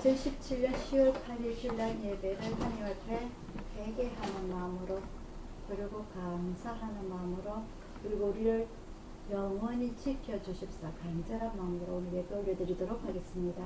2017년 10월 8일 주일날 예배를 하나님 앞에 회개하는 마음으로, 그리고 감사하는 마음으로, 그리고 우리를 영원히 지켜주십사 간절한 마음으로 오늘 예배 올려드리도록 하겠습니다.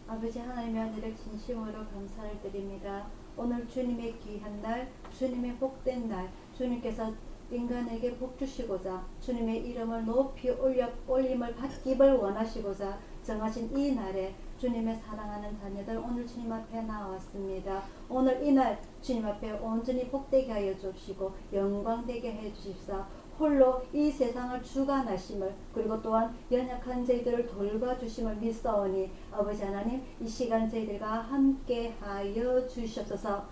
아버지 하나님의 아들을 진심으로 감사를 드립니다. 오늘 주님의 귀한 날, 주님의 복된 날, 주님께서 인간에게 복 주시고자 주님의 이름을 높이 올림을 받기를 원하시고자 정하신 이 날에 주님의 사랑하는 자녀들 오늘 주님 앞에 나왔습니다. 오늘 이 날 주님 앞에 온전히 복되게 하여 주시고 영광되게 해 주십사. 홀로 이 세상을 주관하심을, 그리고 또한 연약한 저희들을 돌봐주심을 믿사오니 아버지 하나님, 이 시간 저희들과 함께 하여 주시옵소서.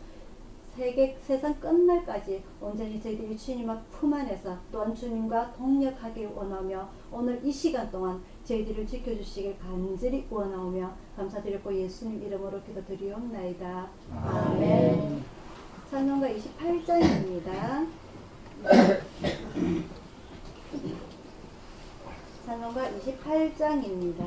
세상 끝날까지 온전히 저희들이 주님 앞 품 안에서 또한 주님과 동역하길 원하며 오늘 이 시간 동안 저희들을 지켜주시길 간절히 원하오며 감사드렸고 예수님 이름으로 기도드리옵나이다. 아멘. 찬송가 28장입니다. 찬송가 28장입니다.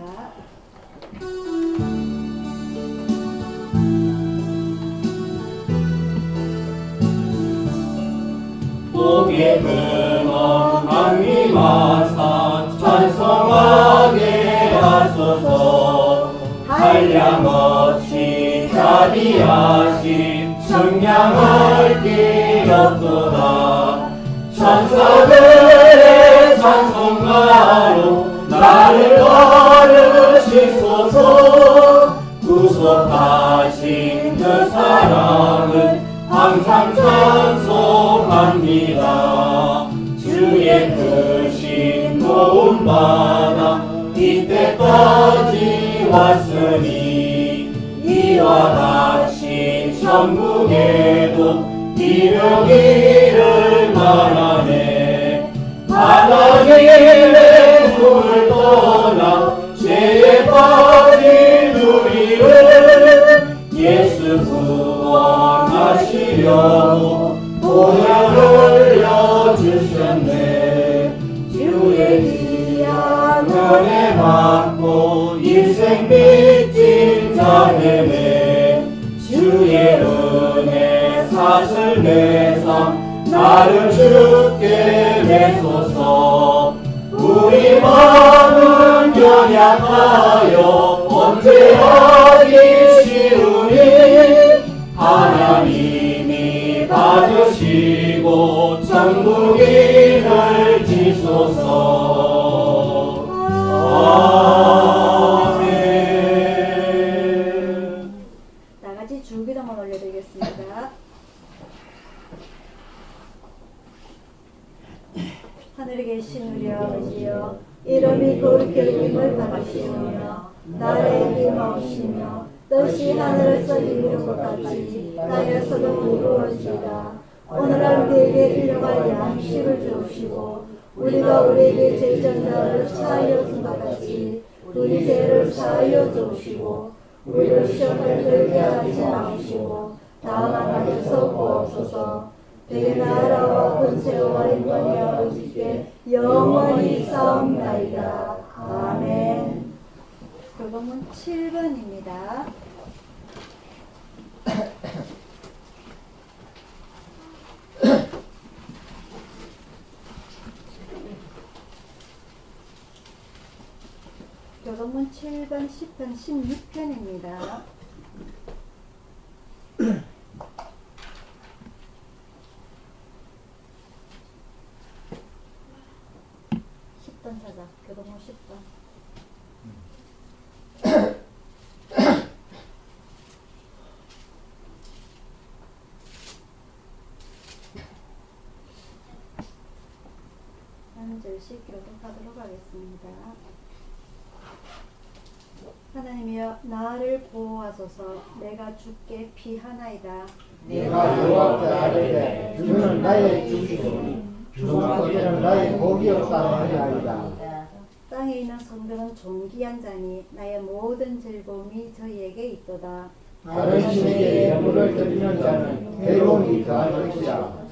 복의 근원 강림하사 찬송하게 하소서. 한량없이 자비하신 청량할 길 없도다. 천사들의 찬송가로 나를 거르시소서. 구속하신 그 사랑은 항상 찬송합니다. 주의 크신 도움받아 이때까지 왔으니 이와 같이 천국에도 이르기를 말하네. 하나님의 품을 떠나 죄에 빠진 우리를 예수 구원하시려고 보혈을 흘려주셨네. 주의 귀한 은혜 받고 일생 빚진 자 되네. 주의 은혜 사슬 내삼 나를 주께 내소서. 우리 마음은 연약하여 언제 하기 쉬우니 하나님이 받으시고 천국인을 지소서. 아멘. 나같이 주기도만 올려드리겠습니다. 하늘에 계신 우리 아버지여, 이름이 거룩히 여김을 받으시오며 나라의 임하옵시며 뜻이 하늘에서 이루는 것 같이 땅에서도 이루어지리라. 오늘날 우리에게 일용할 양식을 주옵시고 우리가 우리에게 죄진 자를 사하여 준 것 같이 우리 죄를 사하여 주옵시고 우리를 시험에 들게 하지 마시고 다만 악에서 구하옵소서. 내 나라와 권세와 영광이 아버지께 영원히 싸움나이다. 아멘. 교동문 7번입니다. 교동문 7번 10편 16편입니다. 10번 찾아. 교동문 10번. 한 절씩 교독하도록 하겠습니다. 하나님이여, 나를 보호하소서. 내가 주께 피하나이다. 내가 여호와께 아뢰되 주는 나의 주시오니 주께는 나의 복이 없다 하리이다. 땅에 있는 성벽은 존귀한 자니 나의 모든 즐거움이 저희에게 있도다. 다른 신에게 예물을 드리는 자는 괴로움이 더할 것이라.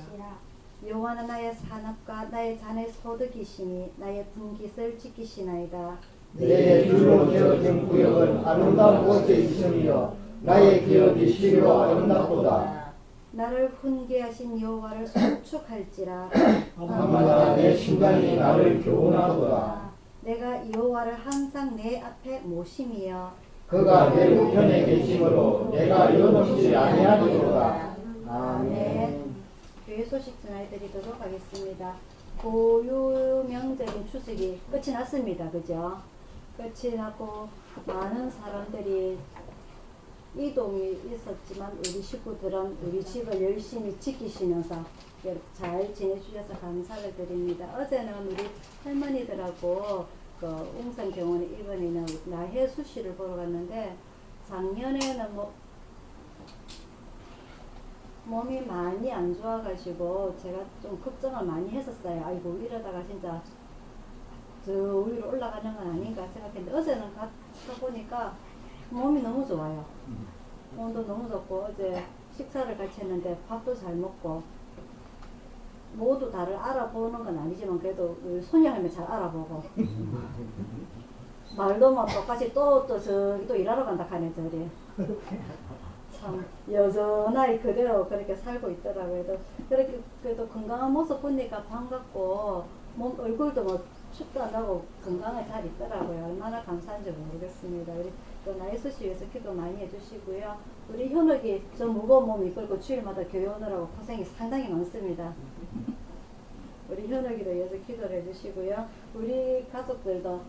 여호와는 나의 산업과 나의 잔의 소득이시니 나의 분깃을 지키시나이다. 내 줄로 되어진 구역은 아름다운 곳에 있으며 나의 기업이 시로 아름답도다. 나를 훈계하신 여호와를 송축할지라. 밤마다 내 심장이 나를 교훈하도다. 내가 여호와를 항상 내 앞에 모심이여. 그가 내 우편에 계심으로 내가 요동치 아니하리로다. 아멘. 네. 교회 소식 전해드리도록 하겠습니다. 고유명절인 추석이 끝이 났습니다. 그죠? 끝이 나고 많은 사람들이 이동이 있었지만 우리 식구들은 우리 집을 열심히 지키시면서 잘 지내주셔서 감사를 드립니다. 어제는 우리 할머니들하고 그 웅산병원에 이번에는 나혜 수시를 보러 갔는데 작년에는 몸이 많이 안 좋아가지고 제가 좀 걱정을 많이 했었어요. 아이고 이러다가 진짜 저 위로 올라가는 건 아닌가 생각했는데 어제는 가보니까 몸이 너무 좋아요. 몸도 너무 좋고 어제 식사를 같이 했는데 밥도 잘 먹고 모두 다를 알아보는 건 아니지만 그래도 우리 손녀 할매 잘 알아보고 말도 뭐 똑같이 또 저기 또 일하러 간다 하네 저리. 참 여전하게 그대로 그렇게 살고 있더라고요. 그렇게 그래도 건강한 모습 보니까 반갑고 몸 얼굴도 뭐 춥도 안 나고 건강에 잘 있더라고요. 얼마나 감사한지 모르겠습니다. 우리 또 나이스 씨 위해서 기도 많이 해주시고요. 우리 현욱이 저 무거운 몸 이끌고 주일마다 교회 오느라고 고생이 상당히 많습니다. 우리 현욱이도 위해서 기도를 해주시고요. 우리 가족들도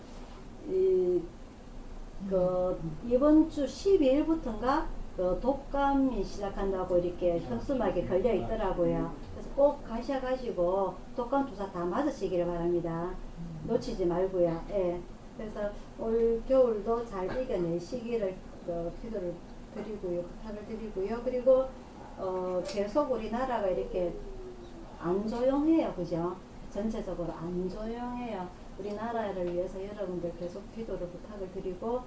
이번 주 12일부터인가 그 독감이 시작한다고 이렇게 현수막에 걸려 있더라고요. 그래서 꼭 가셔가지고 독감 주사 다 맞으시기를 바랍니다. 놓치지 말고요. 예. 그래서 올 겨울도 잘 이겨내시기를 기도를 드리고요, 부탁을 드리고요. 그리고 계속 우리나라가 이렇게 안 조용해요, 그죠? 전체적으로 안 조용해요. 우리나라를 위해서 여러분들 계속 기도를 부탁을 드리고.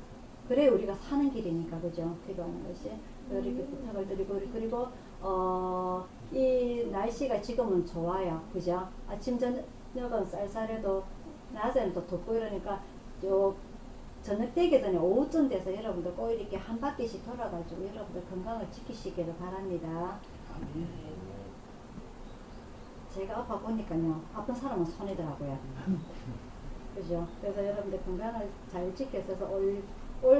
그래 우리가 사는 길이니까 그죠? 기도하는 것이 이렇게 부탁을 드리고 그리고 이 날씨가 지금은 좋아요, 그죠? 아침 저녁은 쌀쌀해도 낮에는 또 덥고 이러니까 요 저녁 되기 전에 오후쯤 돼서 여러분들 꼭 이렇게 한 바퀴씩 돌아가지고 여러분들 건강을 지키시기를 바랍니다. 제가 아파 보니까요, 아픈 사람은 손해더라고요. 그죠? 그래서 여러분들 건강을 잘 지켜서 올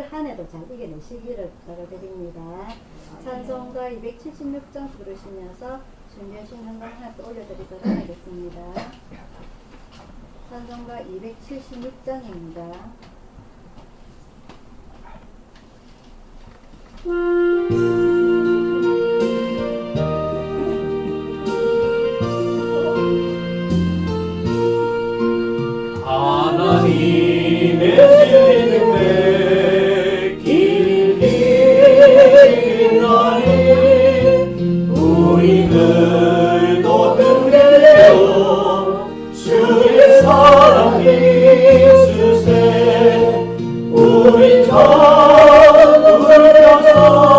한 해도 잘 이겨내시기를 부탁을 드립니다. 찬송가 276장 부르시면서 준비하신 현금 하나 또 올려드리도록 하겠습니다. 찬송가 276장입니다. 하나님의 진리의 길이 나니 우리들도 등대어 주의 사랑 있으세 우리 전 울려서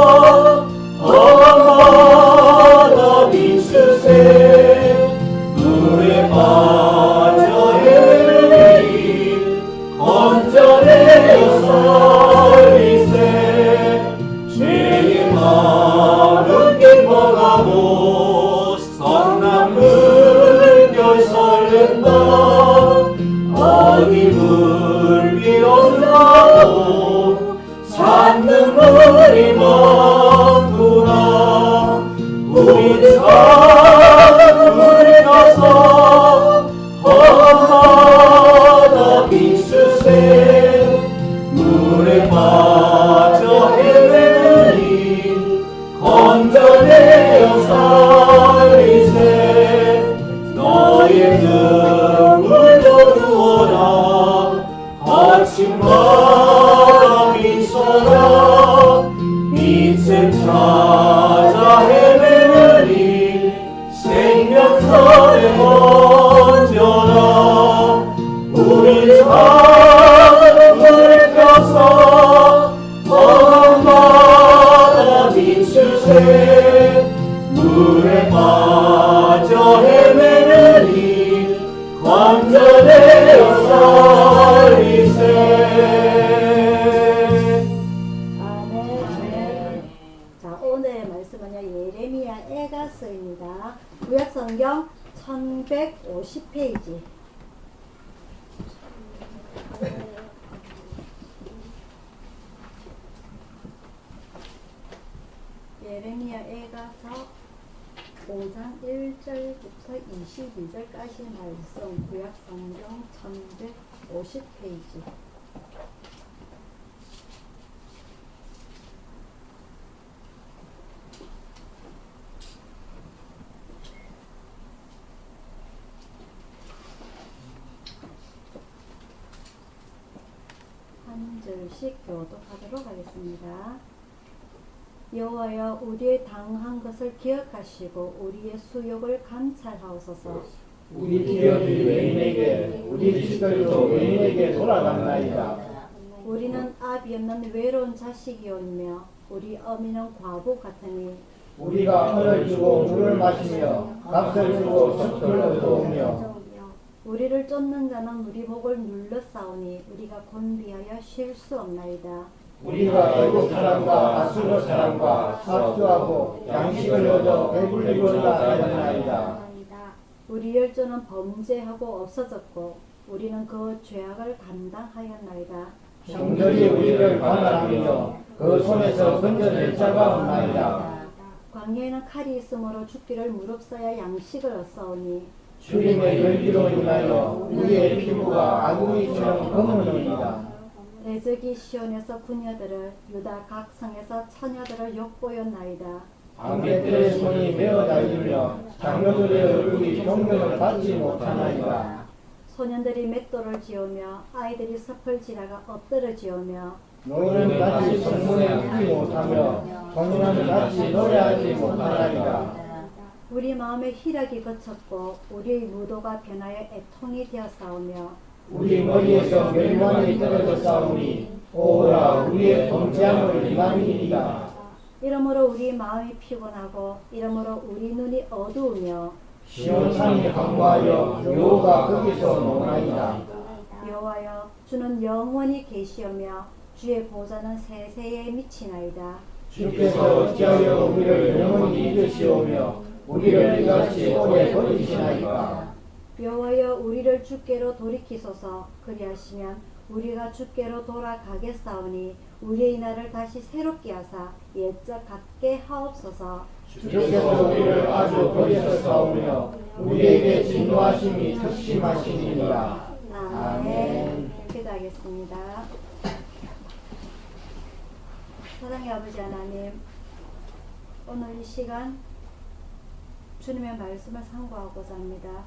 생명선에 던져라. 우리 삶을 펴서 험한 바다 비추세. 물에 빠져 헤매느니 건져내어 살리세. 아멘. 자, 오늘의 말씀은요, 예레미야 에가서입니다. 구약성경 1150페이지. 예레미야 에가서 5장 1절부터 22절까지 말씀, 구약성경 1150페이지. 한 절씩 교독하도록 하겠습니다. 여호와여, 우리의 당한 것을 기억하시고 우리의 수욕을 감찰하옵소서. 우리 기업이 외인에게 우리 집들도 외인에게 돌아갔나이다. 우리는 압이 없는 외로운 자식이오며 우리 어미는 과부 같으니 우리가 은을 주고 물을 마시며 값을 주고 숲을 얻어오며 우리를 쫓는 자는 우리 목을 눌러 싸우니 우리가 곤비하여 쉴 수 없나이다. 우리가 애국 사람과 아수르 사람과 합주하고 양식을 얻어 배불리고자 하였나이다. 우리 열조는 범죄하고 없어졌고 우리는 그 죄악을 감당하였나이다. 성들이 우리를 관할하며 그 손에서 건져낼 자가 없나이다. 광야에는 칼이 있으므로 죽기를 무릅써야 양식을 얻사오니 주님의 열기로 인하여 우리의 피부가 아궁이처럼 검은이다. 대적이 시온에서 구녀들을 유다 각 성에서 처녀들을 욕보였나이다. 방백들의 손이 메어 달리며 장녀들의 얼굴이 존경을 받지 못하나이다. 소년들이 맷돌을 지으며 아이들이 섭을 지다가 엎드려 지으며 노인은 같이 성문에 웃지 못하며 청년은 같이 노래하지 못하나이다. 우리 마음에 희락이 거쳤고 우리의 무도가 변하여 애통이 되었사오며 우리 머리에서 멸망이 떨어져 싸우니 오라 우리의 범죄함을 이감이니이다. 이러므로 우리 마음이 피곤하고 이러므로 우리 눈이 어두우며 시온산이 강구하여 여호가 거기서 노나이다. 여호와여, 주는 영원히 계시오며 주의 보좌는 세세에 미치나이다. 주께서 어찌하여 우리를 영원히 잊으시오며 우리를 이같이 오래 버리시나이까. 여호와여, 우리를 주께로 돌이키소서. 그리하시면 우리가 주께로 돌아가겠사오니 우리의 날을 다시 새롭게 하사 옛적 같게 하옵소서. 주께서 우리를 아주 버리셨사오며 우리에게 진노하심이 특심하시니라. 아멘. 기도하겠습니다. 사랑의 아버지 하나님, 오늘 이 시간 주님의 말씀을 상고하고자 합니다.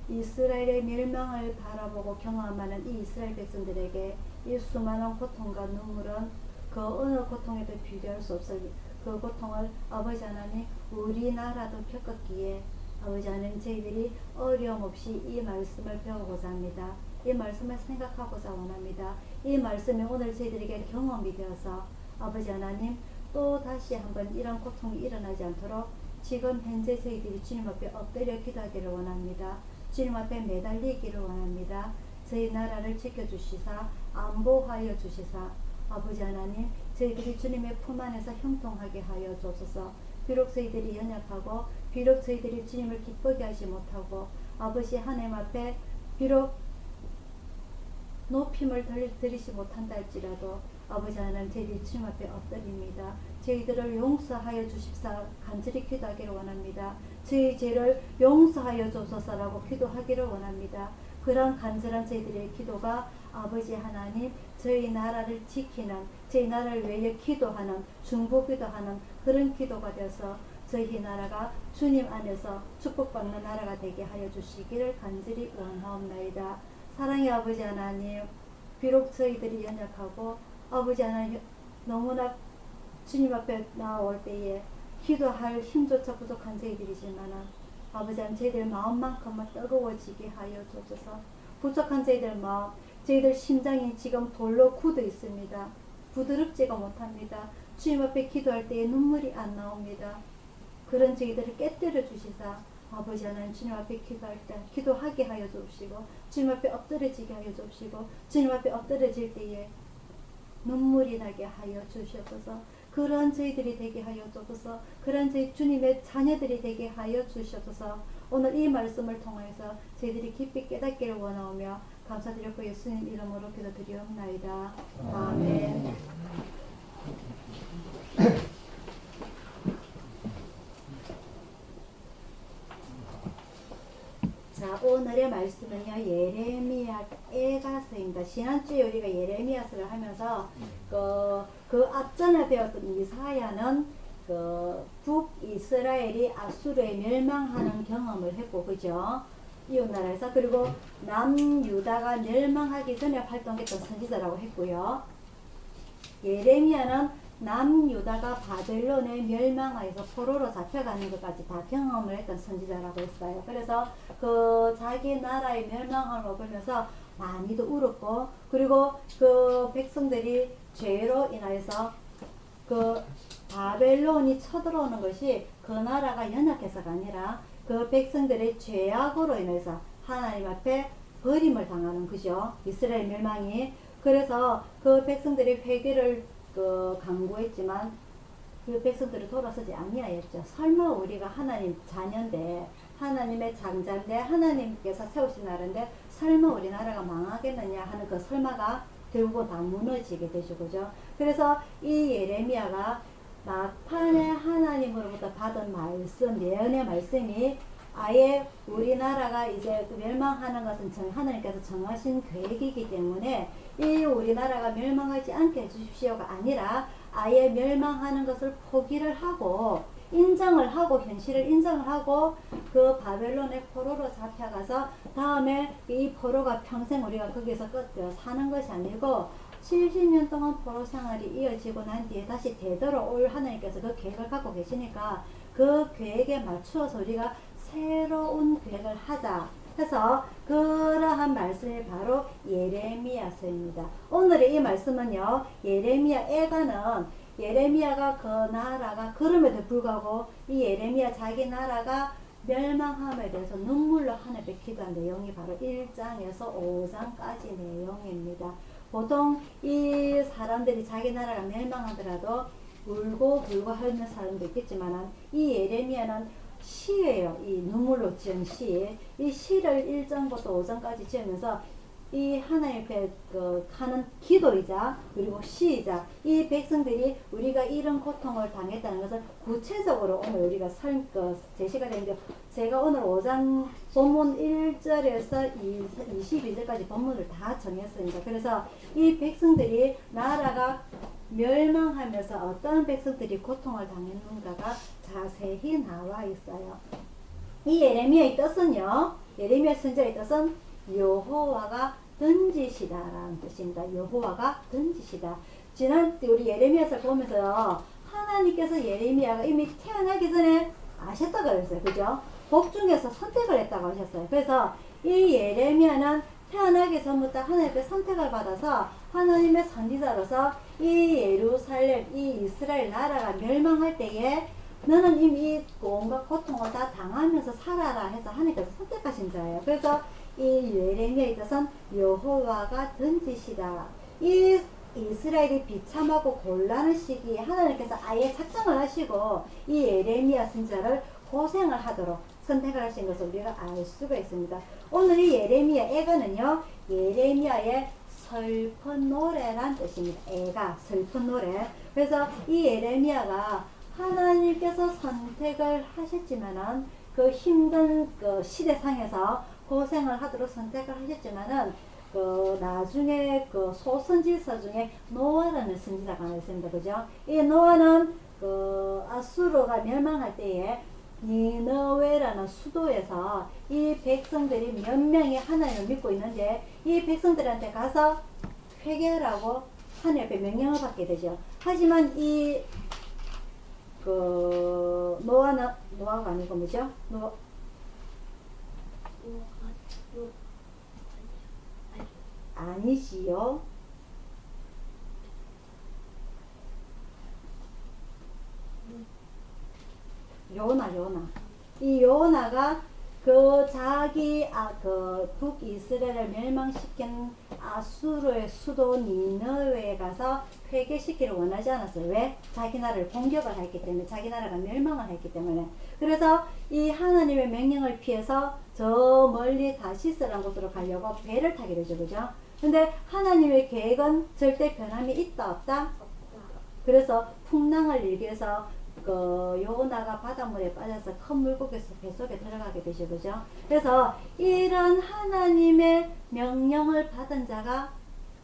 이스라엘의 멸망을 바라보고 경험하는 이 이스라엘 백성들에게 이 수많은 고통과 눈물은 그 어느 고통에도 비교할 수 없을 그 고통을 아버지 하나님 우리나라도 겪었기에 아버지 하나님 저희들이 어려움 없이 이 말씀을 배우고자 합니다. 이 말씀을 생각하고자 원합니다. 이 말씀이 오늘 저희들에게 경험이 되어서 아버지 하나님 또 다시 한번 이런 고통이 일어나지 않도록 지금 현재 저희들이 주님 앞에 엎드려 기도하기를 원합니다. 주님 앞에 매달리기를 원합니다. 저희 나라를 지켜주시사 안보하여 주시사 아버지 하나님 저희들이 주님의 품 안에서 형통하게 하여 주옵소서. 비록 저희들이 연약하고 비록 저희들이 주님을 기쁘게 하지 못하고 아버지 하나님 앞에 비록 높임을 드리지 못한다 할지라도 아버지 하나님 저희들이 주님 앞에 엎드립니다. 저희들을 용서하여 주십사 간절히 기도하기를 원합니다. 저희 죄를 용서하여 주옵소서라고 기도하기를 원합니다. 그러한 간절한 저희들의 기도가 아버지 하나님 저희 나라를 지키는 저희 나라를 위해 기도하는 중보기도하는 그런 기도가 되어서 저희 나라가 주님 안에서 축복받는 나라가 되게 하여 주시기를 간절히 원하옵나이다. 사랑의 아버지 하나님, 비록 저희들이 연약하고 아버지 하나님 너무나 주님 앞에 나올 때에 기도할 힘조차 부족한 저희들이지만 아버지 하나님 저희들 마음만큼은 뜨거워지게 하여 주옵소서. 부족한 저희들 마음, 저희들 심장이 지금 돌로 굳어 있습니다. 부드럽지가 못합니다. 주님 앞에 기도할 때에 눈물이 안 나옵니다. 그런 저희들을 깨뜨려 주시사 아버지 하나님 주님 앞에 기도할 때 기도하게 하여 주옵시고 주님 앞에 엎드려지게 하여 주옵시고 주님 앞에 엎드려질 때에 눈물이 나게 하여 주시옵소서. 그런 저희들이 되게 하여 주옵소서. 그런 저희 주님의 자녀들이 되게 하여 주시옵소서. 오늘 이 말씀을 통해서 저희들이 깊이 깨닫기를 원하오며 감사드렸고 예수님 이름으로 기도드리옵나이다. 아멘. 자, 오늘의 말씀은요, 예레미야 에가서입니다. 지난주에 우리가 예레미야서를 하면서 그 앞전에 배웠던 이사야는 북이스라엘이 아수르에 멸망하는 경험을 했고, 그죠? 이웃나라에서. 그리고 남유다가 멸망하기 전에 활동했던 선지자라고 했고요. 예레미야는 남유다가 바벨론에 멸망하여서 포로로 잡혀가는 것까지 다 경험을 했던 선지자라고 했어요. 그래서 그 자기 나라의 멸망을 보면서 많이도 울었고, 그리고 그 백성들이 죄로 인하여서 그 바벨론이 쳐들어오는 것이 그 나라가 연약해서가 아니라 그 백성들의 죄악으로 인해서 하나님 앞에 버림을 당하는, 그죠? 이스라엘 멸망이. 그래서 그 백성들이 회개를 강구했지만 그 백성들이 돌아서지 아니하였죠. 설마 우리가 하나님 자녀인데 하나님의 장자인데 하나님께서 세우신 나라인데 설마 우리나라가 망하겠느냐 하는 그 설마가 결국은 다 무너지게 되죠. 그죠? 그래서 이 예레미야가 막판에 하나님으로부터 받은 말씀, 예언의 말씀이 아예 우리나라가 이제 멸망하는 것은 하나님께서 정하신 계획이기 때문에 이 우리나라가 멸망하지 않게 해주십시오가 아니라 아예 멸망하는 것을 포기를 하고 인정을 하고 현실을 인정을 하고 그 바벨론의 포로로 잡혀가서 다음에 이 포로가 평생 우리가 거기서 사는 것이 아니고 70년 동안 포로 생활이 이어지고 난 뒤에 다시 되돌아올 하나님께서 그 계획을 갖고 계시니까 그 계획에 맞추어서 우리가 새로운 계획을 하자 해서 그러한 말씀이 바로 예레미야서입니다. 오늘의 이 말씀은요, 예레미야 애가는 예레미야가 그 나라가 그럼에도 불구하고 이 예레미야 자기 나라가 멸망함에 대해서 눈물로 하늘에 기도한 내용이 바로 1장에서 5장까지 내용입니다. 보통 이 사람들이 자기 나라가 멸망하더라도 울고 불고 하는 사람도 있겠지만 이 예레미야는 시예요. 이 눈물로 지은 시. 이 시를 1장부터 5장까지 지으면서 이 하나님 앞에 하는 기도이자 그리고 시이자 이 백성들이 우리가 이런 고통을 당했다는 것을 구체적으로 오늘 우리가 제시가 되는데 제가 오늘 5장 본문 1절에서 22절까지 본문을 다 정했습니다. 그래서 이 백성들이 나라가 멸망하면서 어떤 백성들이 고통을 당했는가가 자세히 나와 있어요. 이 예레미야의 뜻은요, 예레미야 선지자의 뜻은 여호와가 던지시다라는 뜻입니다. 여호와가 던지시다. 지난 우리 예레미야서를 보면서요, 하나님께서 예레미야가 이미 태어나기 전에 아셨다고 그랬어요. 그죠? 복중에서 선택을 했다고 하셨어요. 그래서 이 예레미야는 태어나기 전부터 하나님의 선택을 받아서 하나님의 선지자로서 이 예루살렘, 이 이스라엘 나라가 멸망할 때에 너는 이미 온갖 고통을 다 당하면서 살아라 해서 하나님께서 선택하신 자예요. 그래서 이 예레미야의 뜻은 여호와가 던지시다. 이 이스라엘이 비참하고 곤란한 시기에 하나님께서 아예 작정을 하시고 이 예레미야 선지자를 고생을 하도록 선택을 하신 것을 우리가 알 수가 있습니다. 오늘 이 예레미야 애가는요, 예레미야의 슬픈 노래란 뜻입니다. 애가 슬픈 노래. 그래서 이 예레미야가 하나님께서 선택을 하셨지만은 그 힘든 그 시대상에서 고생을 하도록 선택을 하셨지만은 그 나중에 그 소선지서 중에 노아라는 선지자가 하나 있습니다. 그죠? 이 노아는 그 아수르가 멸망할 때에 니느웨라는 수도에서 이 백성들이 몇 명이 하나님을 믿고 있는데 이 백성들한테 가서 회개하라고 하나님 앞에 명령을 받게 되죠. 하지만 이 노아가 아니고 뭐죠? 아니지요. 요나. 이 요나가 그 자기 그 북이스라엘을 멸망시킨 아수르의 수도 니느웨에 가서 회개시키를 원하지 않았어요. 왜? 자기 나라를 공격을 했기 때문에, 자기 나라가 멸망을 했기 때문에. 그래서 이 하나님의 명령을 피해서 저 멀리 다시스라는 곳으로 가려고 배를 타게 되죠. 그죠? 근데 하나님의 계획은 절대 변함이 있다 없다? 그래서 풍랑을 일기 해서 그 요나가 바닷물에 빠져서 큰 물고기에서 뱃속에 들어가게 되죠. 그죠? 그래서 이런 하나님의 명령을 받은 자가,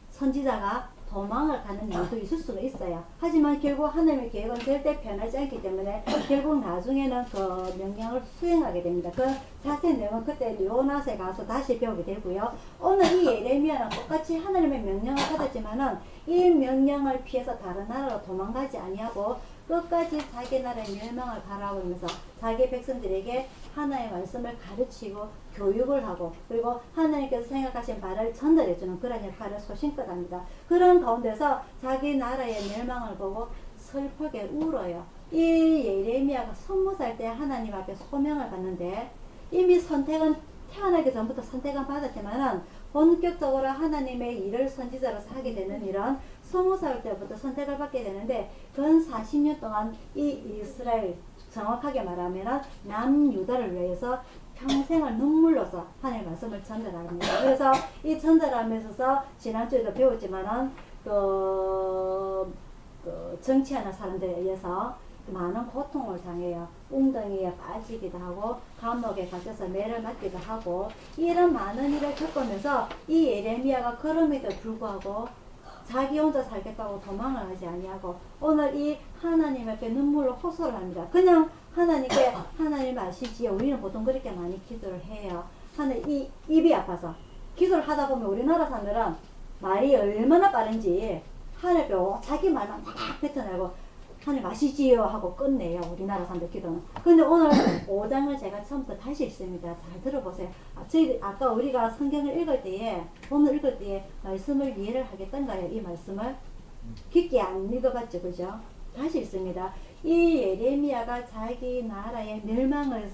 선지자가 도망을 가는 일도 있을 수가 있어요. 하지만 결국 하나님의 계획은 절대 변하지 않기 때문에 결국 나중에는 그 명령을 수행하게 됩니다. 그 자세한 내용은 그때 요나서에 가서 다시 배우게 되고요. 오늘 이 예레미야는 똑같이 하나님의 명령을 받았지만은 이 명령을 피해서 다른 나라로 도망가지 아니하고 끝까지 자기 나라의 멸망을 바라보면서 자기 백성들에게 하나의 말씀을 가르치고 교육을 하고 그리고 하나님께서 생각하신 바를 전달해주는 그런 역할을 소신껏 합니다. 그런 가운데서 자기 나라의 멸망을 보고 슬프게 울어요. 이 예레미야가 20살 때 하나님 앞에 소명을 받는데 이미 선택은 태어나기 전부터 선택은 받았지만은 본격적으로 하나님의 일을 선지자로서 하게 되는 일은 20살 때부터 선택을 받게 되는데 근 40년 동안 이 이스라엘, 정확하게 말하면 남유다를 위해서 평생을 눈물로서 하나님의 말씀을 전달합니다. 그래서 이 전달하면서 지난주에도 배웠지만은 그 정치하는 사람들에 의해서 많은 고통을 당해요. 웅덩이에 빠지기도 하고 감옥에 갇혀서 매를 맞기도 하고 이런 많은 일을 겪으면서 이 예레미야가 그럼에도 불구하고 자기 혼자 살겠다고 도망을 하지 아니하고 오늘 이 하나님 앞에 눈물로 호소를 합니다. 그냥 하나님께 하나님 아시지요? 우리는 보통 그렇게 많이 기도를 해요. 이 입이 아파서 기도를 하다 보면 우리나라 사람들은 말이 얼마나 빠른지 하나님께 자기 말만 막 뱉어내고 하나님 아시지요? 하고 끝내요. 우리나라 사람들 기도는. 근데 오늘 5장을 제가 처음부터 다시 읽습니다. 잘 들어보세요. 아까 우리가 성경을 읽을 때에, 오늘 읽을 때에 말씀을 이해를 하겠던가요? 이 말씀을? 깊게 안 읽어봤죠. 그죠? 다시 읽습니다. 이 예레미야가 자기 나라의 멸망을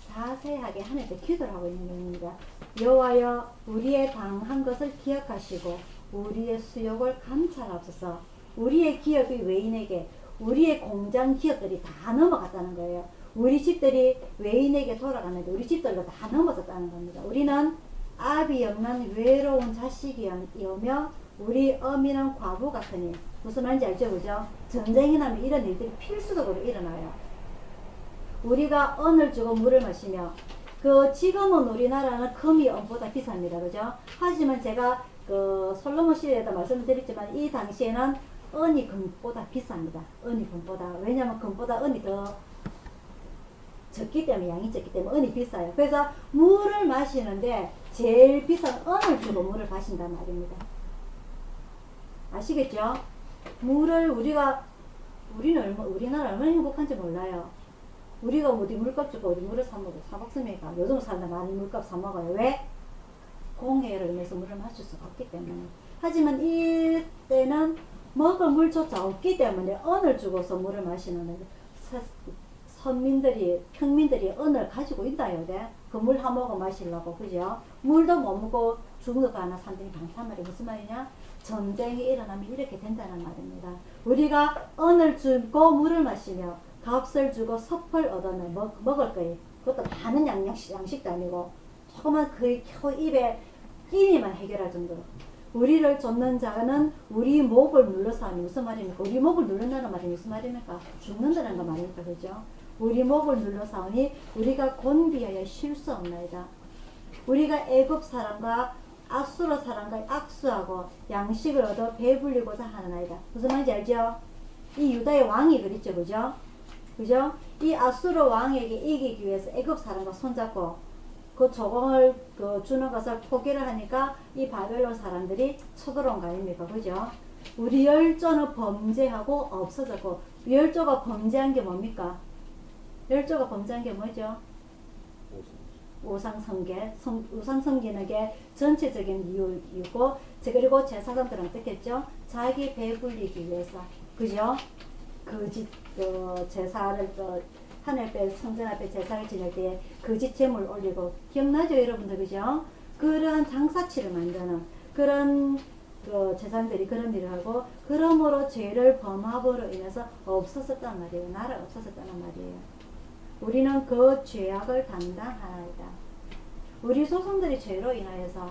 자세하게 하나님께 기도를 하고 있는 겁니다. 여호와여 우리의 당한 것을 기억하시고 우리의 수욕을 감찰하소서. 우리의 기업이 외인에게 우리의 공장 기업들이 다 넘어갔다는 거예요. 우리 집들이 외인에게 돌아갔는데 우리 집들도 다 넘어졌다는 겁니다. 우리는 아비 없는 외로운 자식이오며 우리 어미는 과부 같으니 무슨 말인지 알죠? 그죠? 전쟁이 나면 이런 일들이 필수적으로 일어나요. 우리가 언을 주고 물을 마시며 지금은 우리나라는 금이 은보다 비쌉니다. 그죠? 하지만 제가 솔로몬 시대에도 말씀드렸지만 이 당시에는 은이 금보다 비쌉니다. 은이 금보다. 왜냐면 금보다 은이 더 적기 때문에, 양이 적기 때문에 은이 비싸요. 그래서 물을 마시는데 제일 비싼 은을 주고 물을 마신단 말입니다. 아시겠죠? 우리나라 얼마나 행복한지 몰라요. 우리가 어디 물값 주고 어디 물을 사먹습니까? 요즘 사람들 많이 물값 사먹어요. 왜? 공해를 인해서 물을 마실 수가 없기 때문에. 하지만 이때는 먹을 물조차 없기 때문에 은을 주고서 물을 마시는 평민들이 은을 가지고 있다요. 그 물 한 모금 마시려고. 그죠? 물도 못 먹고 죽어가는 사람들이 많단 말이에요. 무슨 말이냐? 전쟁이 일어나면 이렇게 된다는 말입니다. 우리가 은을 주고 물을 마시며 값을 주고 섭을 얻어내 먹을 거예요. 그것도 많은 양식도 아니고 조그만 겨우 입에 끼니만 해결할 정도로. 우리를 쫓는 자는 우리 목을 눌러서 하니 무슨 말입니까? 우리 목을 누른다는 말이 무슨 말입니까? 죽는다는 거 말입니까? 그죠? 우리 목을 눌러서 하니 우리가 곤비하여 쉴 수 없나이다. 우리가 애굽 사람과 아수르 사람과 악수하고 양식을 얻어 배불리고자 하나이다. 무슨 말인지 알죠? 이 유다의 왕이 그랬죠. 그죠? 그죠? 이 아수르 왕에게 이기기 위해서 애굽 사람과 손잡고 그 조공을 주는 것을 포기를 하니까 이 바벨론 사람들이 쳐들어온 거 아닙니까? 그죠? 우리 열조는 범죄하고 없어졌고, 열조가 범죄한 게 뭡니까? 열조가 범죄한 게 뭐죠? 우상 섬기는 게 전체적인 이유고, 그리고 제사장들은 어떻겠죠? 자기 배불리기 위해서, 그죠? 거짓 제사를 하늘배 성전 앞에 제사를 지낼 때에 거짓 제물 올리고, 기억나죠 여러분들, 그죠? 그런 장사치를 만드는 그런 제사장들이 그런 일을 하고, 그러므로 죄를 범함으로 인해서 없었었단 말이에요. 나라 없었었다는 말이에요. 우리는 그 죄악을 담당하나이다. 우리 조상들이 죄로 인하여서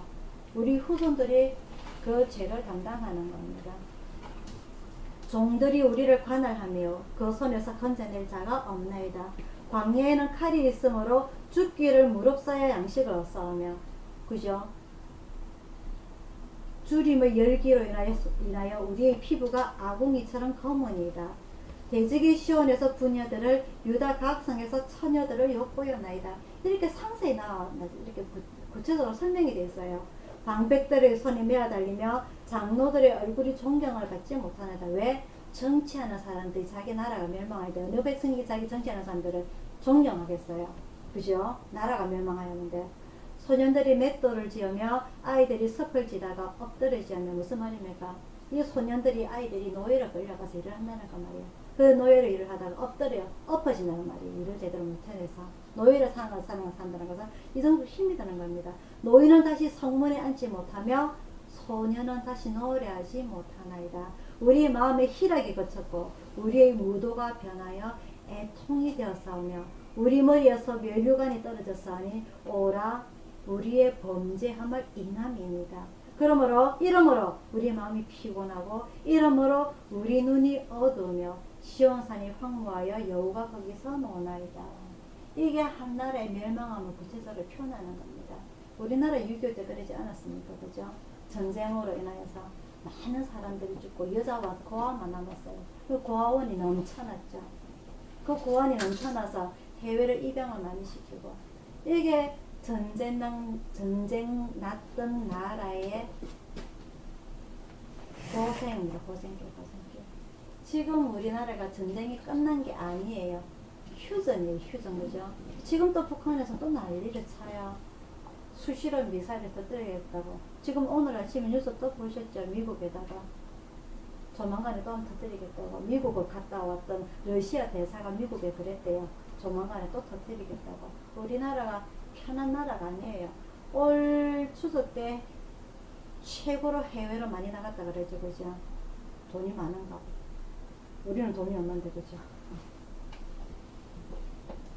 우리 후손들이 그 죄를 담당하는 겁니다. 종들이 우리를 관할하며 그 손에서 건져낼 자가 없나이다. 광야에는 칼이 있으므로 죽기를 무릅써야 양식을 얻사오며, 그죠? 주림의 열기로 인하여 우리의 피부가 아궁이처럼 검으니이다. 대적이 시온에서 부녀들을, 유다 각성에서 처녀들을 엿보였나이다. 이렇게 상세히 이렇게 구체적으로 설명이 되어 있어요. 방백들의 손이 메어달리며 장로들의 얼굴이 존경을 받지 못하나이다. 왜? 정치하는 사람들이 자기 나라가 멸망할 때 어느 백성이 자기 정치하는 사람들을 존경하겠어요? 그죠? 나라가 멸망하였는데, 소년들이 맷돌을 지으며 아이들이 섭을 지다가 엎드러지면 무슨 말입니까? 이 소년들이 아이들이 노예로 끌려가서 일을 한다는 거 말이에요. 그 노예로 일을 하다가 엎어진다는 말이에요. 일을 제대로 못해서 노예로 산다는 것은 이 정도 힘이 드는 겁니다. 노인은 다시 성문에 앉지 못하며 소년은 다시 노래하지 못하나이다. 우리의 마음에 희락이 거쳤고 우리의 무도가 변하여 애통이 되었사오며 우리 머리에서 면류관이 떨어졌사오니 오라 우리의 범죄함을 인함이니이다. 이러므로 우리 마음이 피곤하고, 이러므로 우리 눈이 어두우며 시온산이 황무하여 여호가 거기서 노나이다. 이게 한 나라의 멸망함을 구체적으로 표현하는 겁니다. 우리나라 6.25 때 그러지 않았습니까? 그죠? 전쟁으로 인하여서 많은 사람들이 죽고 여자와 고아만 남았어요. 그 고아원이 넘쳐났죠. 그 고아원이 넘쳐나서 해외를 입양을 많이 시키고, 이게 전쟁 났던 나라의 고생입니다. 고생길. 지금 우리나라가 전쟁이 끝난 게 아니에요. 휴전이에요. 휴전. 그죠? 지금 또 북한에서 또 난리를 쳐요. 수시로 미사일을 터뜨리겠다고. 지금 오늘 아침에 뉴스 또 보셨죠? 미국에다가 조만간에 또 터뜨리겠다고. 미국을 갔다 왔던 러시아 대사가 미국에 그랬대요. 조만간에 또 터뜨리겠다고. 우리나라가 편한 나라가 아니에요. 올 추석 때 최고로 해외로 많이 나갔다 그러죠. 그죠? 돈이 많은가. 우리는 돈이 없는데, 그죠?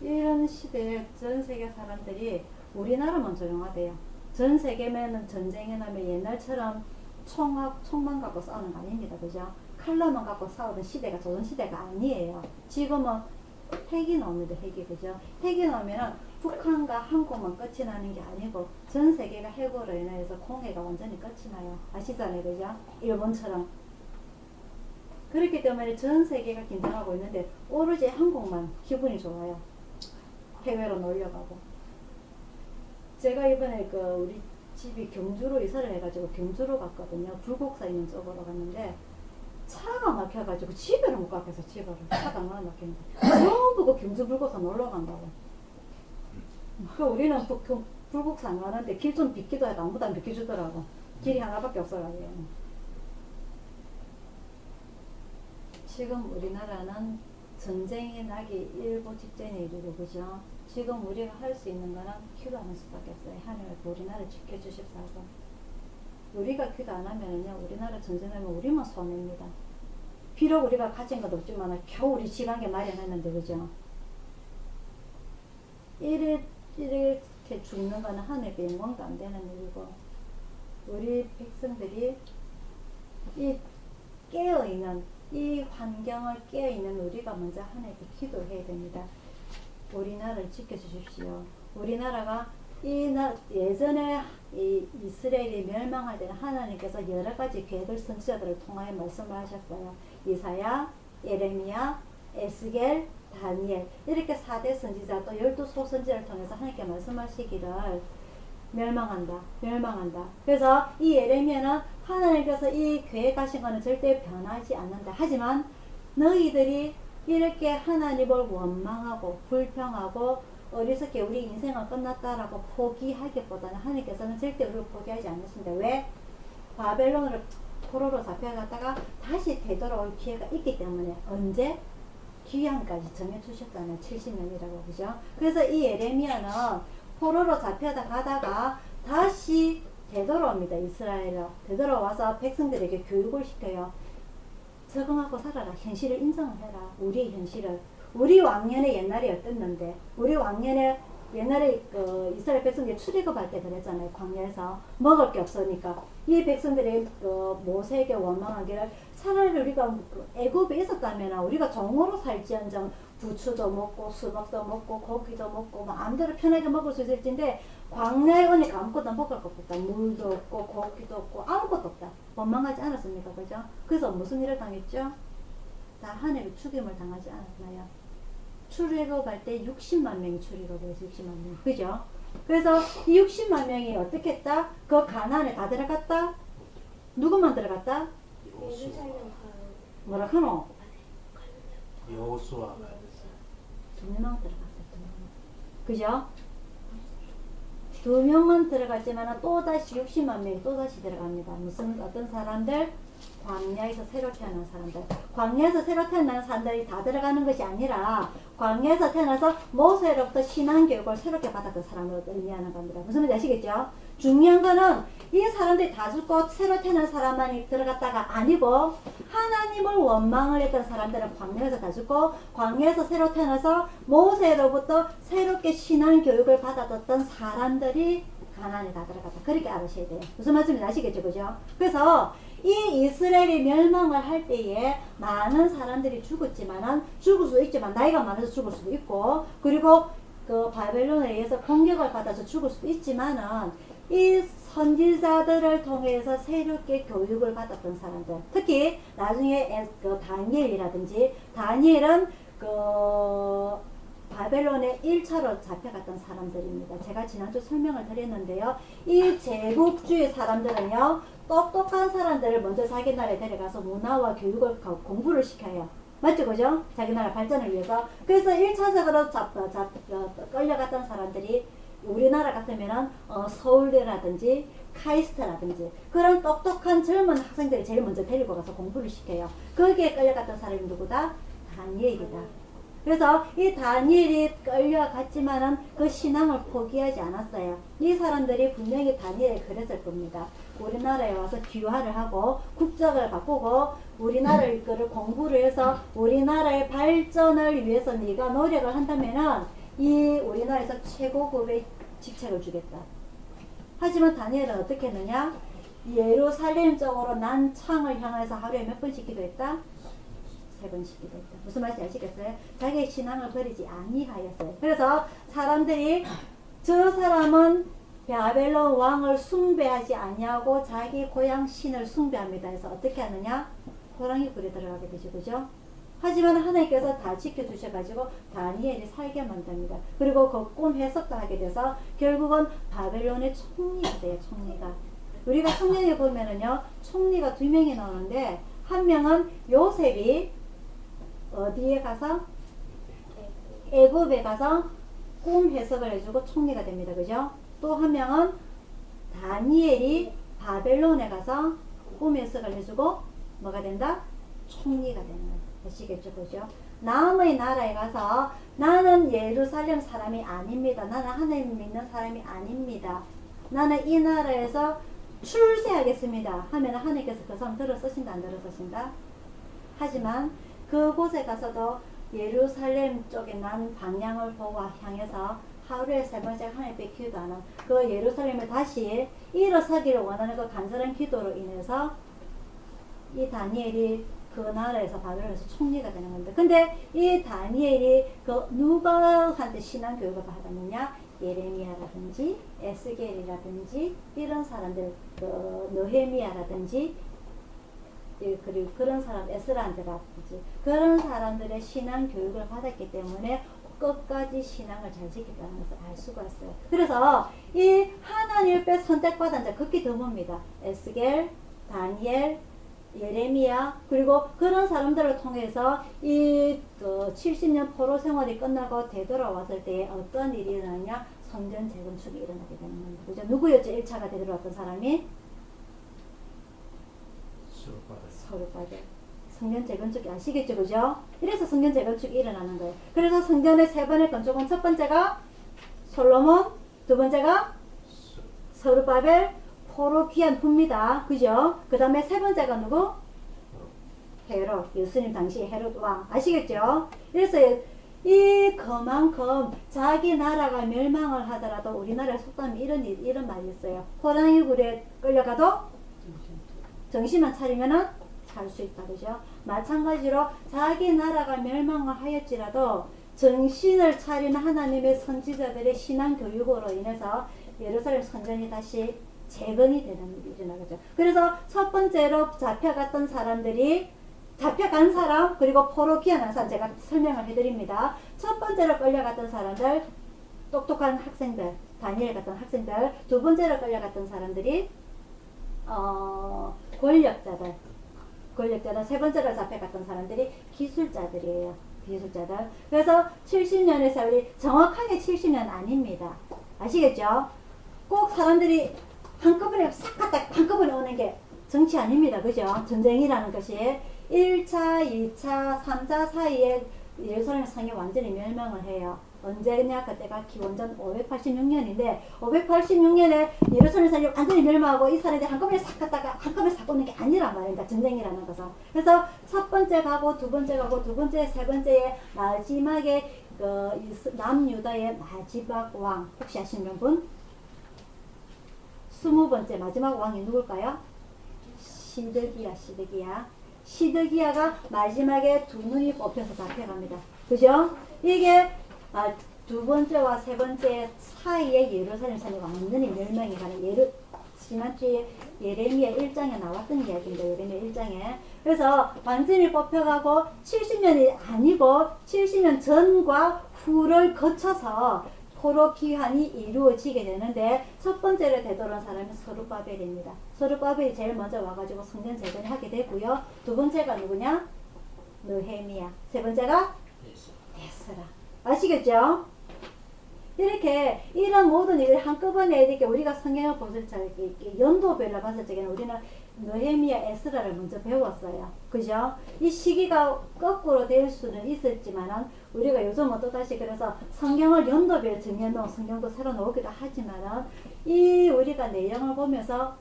이런 시대에 전 세계 사람들이 우리나라만 조용하대요. 전 세계면은 전쟁이 나면 옛날처럼 총만 갖고 싸우는 거 아닙니다. 그죠? 칼날만 갖고 싸우던 시대가 조선시대가 아니에요. 지금은 핵이 나옵니다. 핵이. 그죠? 핵이 나오면은 북한과 한국만 끝이 나는 게 아니고 전 세계가 핵으로 인해서 공해가 완전히 끝이 나요. 아시잖아요. 그죠? 일본처럼. 그렇기 때문에 전 세계가 긴장하고 있는데 오로지 한국만 기분이 좋아요. 해외로 놀려가고. 제가 이번에 우리 집이 경주로 이사를 해가지고 경주로 갔거든요. 불국사 있는 쪽으로 갔는데 차가 막혀가지고 집에를 못 가겠어. 집에를. 차가 막혔는데 전부 그 경주 불국사 놀러 간다고. 우리는 불국사 안 가는데 길 좀 빗기도 해도 아무도 안 비켜주더라고. 길이 하나밖에 없어가지고. 지금 우리나라는 전쟁이 나기 일보 직전에 이르고, 그죠? 지금 우리가 할 수 있는 거는 기도하는 수밖에 없어요. 하나님 우리나라를 지켜주십사고. 우리가 기도 안 하면은요, 우리나라 전쟁하면 우리만 손해입니다. 비록 우리가 가진 것 없지만 겨우 우리 집안에 마련했는데, 그죠? 이렇게 죽는 거는 하늘의 영광도 안 되는 일이고, 우리 백성들이 이 깨어있는 이 환경을 깨어있는 우리가 먼저 하나님께 기도해야 됩니다. 우리나라를 지켜주십시오. 우리나라가 예전에 이 이스라엘이 멸망할 때는 하나님께서 여러 가지 계획을 선지자들을 통하여 말씀을 하셨어요. 이사야, 예레미야, 에스겔, 다니엘 이렇게 4대 선지자 또 12소 선지자를 통해서 하나님께 말씀하시기를 멸망한다. 그래서 이 예레미야는 하나님께서 이 계획하신 것은 절대 변하지 않는다. 하지만 너희들이 이렇게 하나님을 원망하고 불평하고 어리석게 우리 인생은 끝났다라고 포기하기보다는 하나님께서는 절대 우리를 포기하지 않으신다. 왜? 바벨론으로 포로로 잡혀갔다가 다시 되돌아올 기회가 있기 때문에 언제? 귀향까지 정해주셨잖아요. 70년이라고 그죠? 그래서 이 예레미야는 포로로 잡혀다 가다가 다시 되돌아옵니다. 이스라엘로 되돌아와서 백성들에게 교육을 시켜요. 적응하고 살아라. 현실을 인정을 해라. 우리의 현실을. 우리 왕년에 옛날에 어땠는데 우리 왕년에 옛날에 그 이스라엘 백성들이 출애굽할 때 그랬잖아요. 광야에서 먹을 게 없으니까 이 백성들이 그 모세에게 원망하기를 차라리 우리가 그 애굽에 있었다면 우리가 종으로 살지언정 부추도 먹고 수박도 먹고 고기도 먹고 마음대로 편하게 먹을 수 있을 텐데 광야에 오니까 아무것도 먹을 것 없다. 물도 없고 고기도 없고 아무것도 없다. 원망하지 않았습니까? 그죠? 그래서 무슨 일을 당했죠? 다 하늘의 죽임을 당하지 않았나요? 출애굽할 때 60만 명이 출애굽해서 60만 명. 그죠? 그래서 이 60만 명이 어떻게 했다? 그 가나안에 다 들어갔다? 누구만 들어갔다? 뭐라 하노? 여호수아 2명 들어갔어요. 2명. 그죠? 2명만 들어갔지만 또다시 60만 명이 또다시 들어갑니다. 무슨 어떤 사람들? 광야에서 새로 태어난 사람들. 광야에서 새로 태어난 사람들이 다 들어가는 것이 아니라 광야에서 태어나서 모세로부터 신앙교육을 새롭게 받았던 사람을 의미하는 겁니다. 무슨 말인지 아시겠죠? 중요한 거는 이 사람들이 다 죽고 새로 태어난 사람만이 들어갔다가 아니고 하나님을 원망을 했던 사람들은 광야에서 다 죽고 광야에서 새로 태어나서 모세로부터 새롭게 신앙교육을 받았던 사람들이 가나안에 다 들어갔다. 그렇게 알으셔야 돼요. 무슨 말씀인지 아시겠죠? 그죠? 그래서 이 이스라엘이 멸망을 할 때에 많은 사람들이 죽었지만은 죽을 수도 있지만 나이가 많아서 죽을 수도 있고 그리고 그 바벨론에 의해서 공격을 받아서 죽을 수도 있지만은 이 선지자들을 통해서 새롭게 교육을 받았던 사람들 특히 나중에 그 다니엘은 그 바벨론에 1차로 잡혀갔던 사람들입니다. 제가 지난주 설명을 드렸는데요. 이 제국주의 사람들은요. 똑똑한 사람들을 먼저 자기 나라에 데려가서 문화와 교육을 공부를 시켜요. 맞죠? 그죠? 자기 나라 발전을 위해서. 그래서 1차적으로 끌려갔던 사람들이 우리나라 같으면은 서울대라든지 카이스트라든지 그런 똑똑한 젊은 학생들이 제일 먼저 데리고 가서 공부를 시켜요. 거기에 끌려갔던 사람이 누구다? 다니엘이다. 그래서 이 다니엘이 끌려갔지만은 그 신앙을 포기하지 않았어요. 이 사람들이 분명히 다니엘에 그랬을 겁니다. 우리나라에 와서 귀화를 하고 국적을 바꾸고 우리나라를 공부를 해서 우리나라의 발전을 위해서 네가 노력을 한다면은 이 우리나라에서 최고급의 직책을 주겠다. 하지만 다니엘은 어떻게 했느냐? 예루살렘 쪽으로 난창을 향해서 하루에 몇 번씩 기도했다? 3번씩 기도했다. 무슨 말인지 아시겠어요? 자기의 신앙을 버리지 아니하였어요. 그래서 사람들이 저 사람은 바벨론 왕을 숭배하지 아니하고 자기 고향 신을 숭배합니다. 해서 어떻게 하느냐? 호랑이 굴에 들어가게 되죠. 그죠? 하지만 하나님께서 다 지켜주셔가지고 다니엘이 살게 만듭니다. 그리고 그 꿈 해석도 하게 돼서 결국은 바벨론의 총리가 돼요. 총리가. 우리가 성경에 보면은요. 총리가 2명이 나오는데 한 명은 요셉이 어디에 가서? 애굽에 가서 꿈 해석을 해주고 총리가 됩니다. 그죠? 또 한 명은 다니엘이 바벨론에 가서 꿈 해석을 해주고 뭐가 된다? 총리가 되는 거예요. 아시겠죠? 그죠? 남의 나라에 가서 나는 예루살렘 사람이 아닙니다. 나는 하나님 믿는 사람이 아닙니다. 나는 이 나라에서 출세하겠습니다. 하면 하나님께서 그 사람 들어 쓰신다 안 들어 쓰신다? 하지만 그곳에 가서도 예루살렘 쪽에 난 방향을 보고 향해서 하루에 3번씩 하나님께 기도하는 그 예루살렘을 다시 일어서기를 원하는 그 간절한 기도로 인해서 이 다니엘이 그 나라에서 바벨론에서 총리가 되는 건데 근데 이 다니엘이 그 누가한테 신앙 교육을 받았느냐? 예레미야라든지 에스겔이라든지 이런 사람들 그 느헤미야라든지 그리고 그런 사람 에스라한테라든지 그런 사람들의 신앙 교육을 받았기 때문에 끝까지 신앙을 잘 지켰다는 것을 알 수가 있어요. 그래서 이 하나님께 선택받은 자 극히 드뭅니다. 에스겔, 다니엘, 예레미야 그리고 그런 사람들을 통해서 이 70년 포로 생활이 끝나고 되돌아왔을 때 어떤 일이 일어나냐? 성전 재건축이 일어나게 되는 겁니다. 그죠? 누구였죠? 1차가 되돌아왔던 사람이? 서룹바벨. 성전 재건축이 아시겠죠? 그죠? 이래서 성전 재건축이 일어나는 거예요. 그래서 성전의 세 번의 건축은 첫 번째가 솔로몬, 두 번째가 서룹바벨, 포로 귀한 후입니다. 그죠? 그 다음에 세 번째가 누구? 헤롯. 예수님 당시 헤롯 왕. 아시겠죠? 그래서 이 그만큼 자기 나라가 멸망을 하더라도 우리나라에 속담에 이런 말이 있어요. 호랑이 굴에 끌려가도 정신만 차리면은 살 수 있다. 그죠? 마찬가지로 자기 나라가 멸망을 하였지라도 정신을 차리는 하나님의 선지자들의 신앙 교육으로 인해서 예루살렘 성전이 다시 재건이 되는 일이 일어나죠. 그래서 첫 번째로 잡혀간 사람 그리고 포로 귀환한 사람 제가 설명을 해드립니다. 첫 번째로 끌려갔던 사람들 똑똑한 학생들 다니엘 같은 학생들 두 번째로 끌려갔던 사람들이 권력자들 세 번째로 잡혀갔던 사람들이 기술자들이에요. 기술자들. 그래서 70년의 세월이 정확하게 70년 아닙니다. 아시겠죠? 꼭 사람들이 한꺼번에 싹 갔다 한꺼번에 오는 게 정치 아닙니다. 그죠? 전쟁이라는 것이 1차, 2차, 3차 사이에 예루살렘 성이 완전히 멸망을 해요. 언제냐? 그때가 기원전 586년인데 586년에 예루살렘 성이 완전히 멸망하고 이 사람들이 한꺼번에 싹 갔다가 한꺼번에 싹 오는 게 아니란 말입니다. 전쟁이라는 것은. 그래서 첫 번째 가고 두 번째 가고 두 번째 세 번째에 마지막에 남유다의 마지막 왕 혹시 아시는 분? 20번째 마지막 왕이 누굴까요? 시드기야가 마지막에 두 눈이 뽑혀서 잡혀갑니다. 그죠? 이게 두 번째와 세 번째 사이에 예루살렘 성이 완전히 멸망이 가는 지난주에 예레미야 1장에 나왔던 이야기입니다. 예레미야 1장에. 그래서 완전히 뽑혀가고 70년이 아니고 70년 전과 후를 거쳐서 포로 귀환이 이루어지게 되는데 첫 번째로 되돌아온 사람이 서룹바벨입니다. 서룹바벨이 제일 먼저 와가지고 성전 재건을 하게 되고요. 두 번째가 누구냐? 느헤미야. 세 번째가 에스라. 아시겠죠? 이렇게 이런 모든 일을 한꺼번에 이렇게 우리가 성경을 보실 때 연도별로 봤을 적에는 우리는 느헤미야 에스라를 먼저 배웠어요. 그죠? 이 시기가 거꾸로 될 수는 있었지만은 우리가 요즘은 또다시 그래서 성경을 연도별 정해놓은 성경도 새로 나오기도 하지만은 이 우리가 내용을 보면서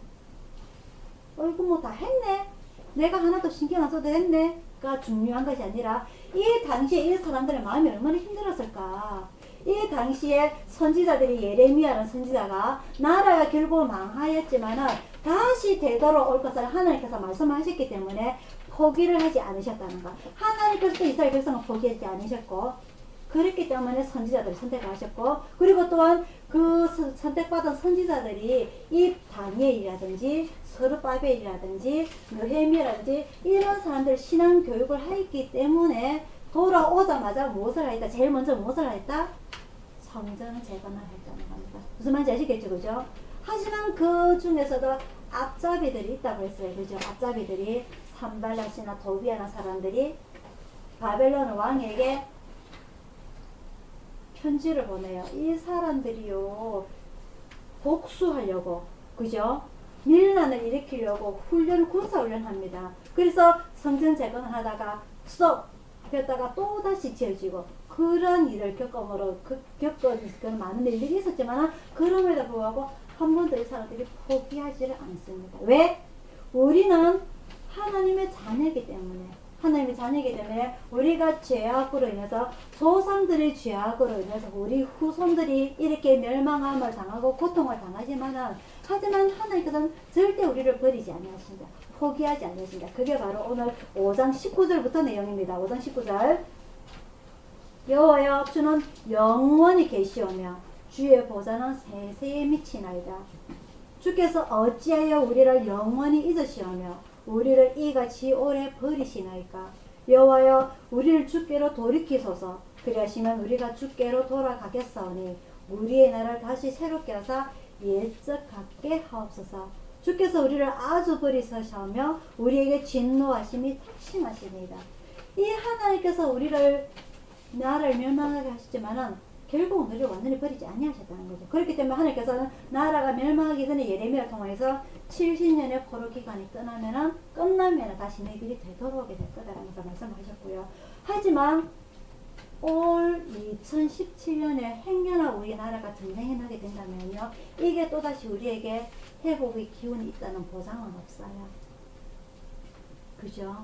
이거 뭐 다 했네? 내가 하나도 신경 안 써도 했네? 가 중요한 것이 아니라 이 당시에 이 사람들의 마음이 얼마나 힘들었을까? 이 당시에 선지자들이 예레미야라는 선지자가 나라가 결국 망하였지만은 다시 되돌아올 것을 하나님께서 말씀하셨기 때문에 포기를 하지 않으셨다는 것. 하나님께서도 이스라엘 백성을 포기하지 않으셨고 그렇기 때문에 선지자들을 선택을 하셨고 그리고 또한 그 선택받은 선지자들이 이 다니엘이라든지 서룹바벨이라든지 느헤미야라든지 이런 사람들 신앙 교육을 했기 때문에 돌아오자마자 무엇을 하였다? 제일 먼저 무엇을 하였다? 성전 재건을 했다는 겁니다. 무슨 말인지 아시겠죠? 그죠? 하지만 그 중에서도 앞잡이들이 있다고 했어요. 그죠? 앞잡이들이 산발랏이나 도비아나 사람들이 바벨론 왕에게 편지를 보내요. 이 사람들이요 복수하려고 그죠? 밀란을 일으키려고 군사훈련합니다. 그래서 성전 재건을 하다가 스톱 했다가 또 다시 지어지고 그런 일을 겪은 그런 많은 일들이 있었지만 그럼에도 불구하고 한 번도 이 사람들이 포기하지를 않습니다. 왜? 우리는 하나님의 자녀이기 때문에 우리가 죄악으로 인해서 조상들의 죄악으로 인해서 우리 후손들이 이렇게 멸망함을 당하고 고통을 당하지만은 하지만 하나님께서는 절대 우리를 버리지 않으신다. 포기하지 않으신다. 그게 바로 오늘 5장 19절부터 내용입니다. 5장 19절 여호와여 주는 영원히 계시오며 주의 보좌는 세세에 미치나이다. 주께서 어찌하여 우리를 영원히 잊으시오며 우리를 이같이 오래 버리시나이까. 여호와여 우리를 주께로 돌이키소서. 그리하시면 우리가 주께로 돌아가겠사오니 우리의 나라를 다시 새롭게 하사 옛적 같게 하옵소서. 주께서 우리를 아주 버리셔며 우리에게 진노하심이 택심하십니다. 이 하나님께서 우리를 나라를 멸망하게 하셨지만은 결국 우리를 완전히 버리지 아니하셨다는 거죠. 그렇기 때문에 하나님께서는 나라가 멸망하기 전에 예레미야를 통해서 70년의 포로 기간이 끝나면은 다시 너희들이 되돌아오게 될 거다라면서 말씀하셨고요. 하지만 올 2017년에 행여나 우리나라가 전쟁이 나게 된다면요, 이게 또다시 우리에게 회복의 기운이 있다는 보장은 없어요. 그죠?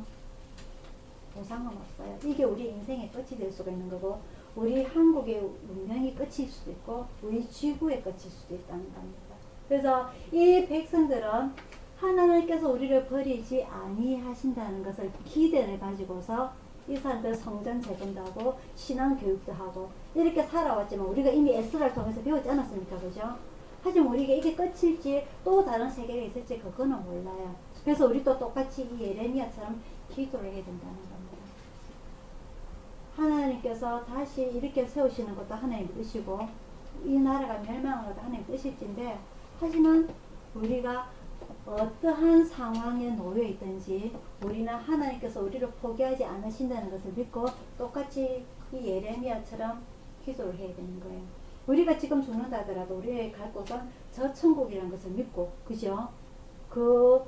보상은 없어요. 이게 우리 인생의 끝이 될 수가 있는 거고, 우리 한국의 운명이 끝일 수도 있고, 우리 지구의 끝일 수도 있다는 겁니다. 그래서 이 백성들은 하나님께서 우리를 버리지 아니하신다는 것을 기대를 가지고서 이 사람들 성전 재건도 하고 신앙 교육도 하고 이렇게 살아왔지만, 우리가 이미 에스라를 통해서 배웠지 않았습니까? 그죠? 하지만 우리가 이게 끝일지 또 다른 세계가 있을지 그거는 몰라요. 그래서 우리도 똑같이 이 예레미야처럼 기도를 해야 된다는 겁니다. 하나님께서 다시 이렇게 세우시는 것도 하나님의 뜻이고, 이 나라가 멸망하는 것도 하나님의 뜻일진데, 하지만 우리가 어떠한 상황에 놓여 있든지 우리는 하나님께서 우리를 포기하지 않으신다는 것을 믿고 똑같이 이 예레미야처럼 기도를 해야 되는 거예요. 우리가 지금 죽는다 하더라도 우리의 갈 곳은 저 천국이라는 것을 믿고, 그죠? 그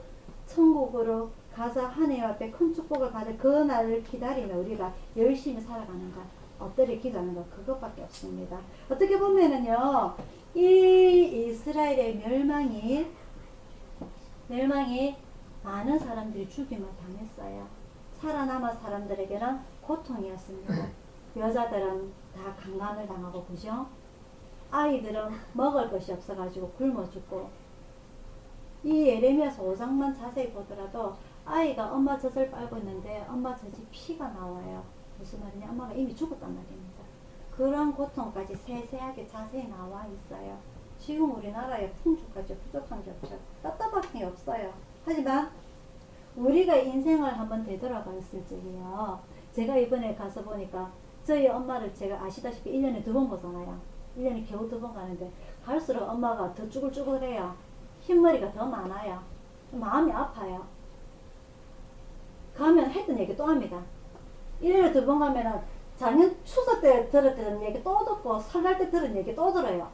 천국으로 가서 하나님 앞에 큰 축복을 받을 그 날을 기다리며 우리가 열심히 살아가는 것, 엎드려 기도하는 것, 그것밖에 없습니다. 어떻게 보면은요, 이 이스라엘의 멸망이 많은 사람들이 죽임을 당했어요. 살아남은 사람들에게는 고통이었습니다. 여자들은 다 강간을 당하고, 그죠? 아이들은 먹을 것이 없어가지고 굶어 죽고, 이 예레미야서 5장만 자세히 보더라도 아이가 엄마 젖을 빨고 있는데 엄마 젖이 피가 나와요. 무슨 말이냐? 엄마가 이미 죽었단 말입니다. 그런 고통까지 세세하게 자세히 나와 있어요. 지금 우리나라에 풍족하죠. 부족한 게 없죠. 답답한 게 없어요. 하지만 우리가 인생을 한번 되돌아봤을 적이요, 제가 이번에 가서 보니까 저희 엄마를 제가 아시다시피 1년에 2번 보잖아요. 1년에 겨우 2번 가는데 갈수록 엄마가 더 쭈글쭈글해요. 흰머리가 더 많아요. 마음이 아파요. 가면 했던 얘기 또 합니다. 1년에 2번 가면은 작년 추석 때 들었던 얘기 또 듣고, 설날 때 들은 얘기 또 들어요.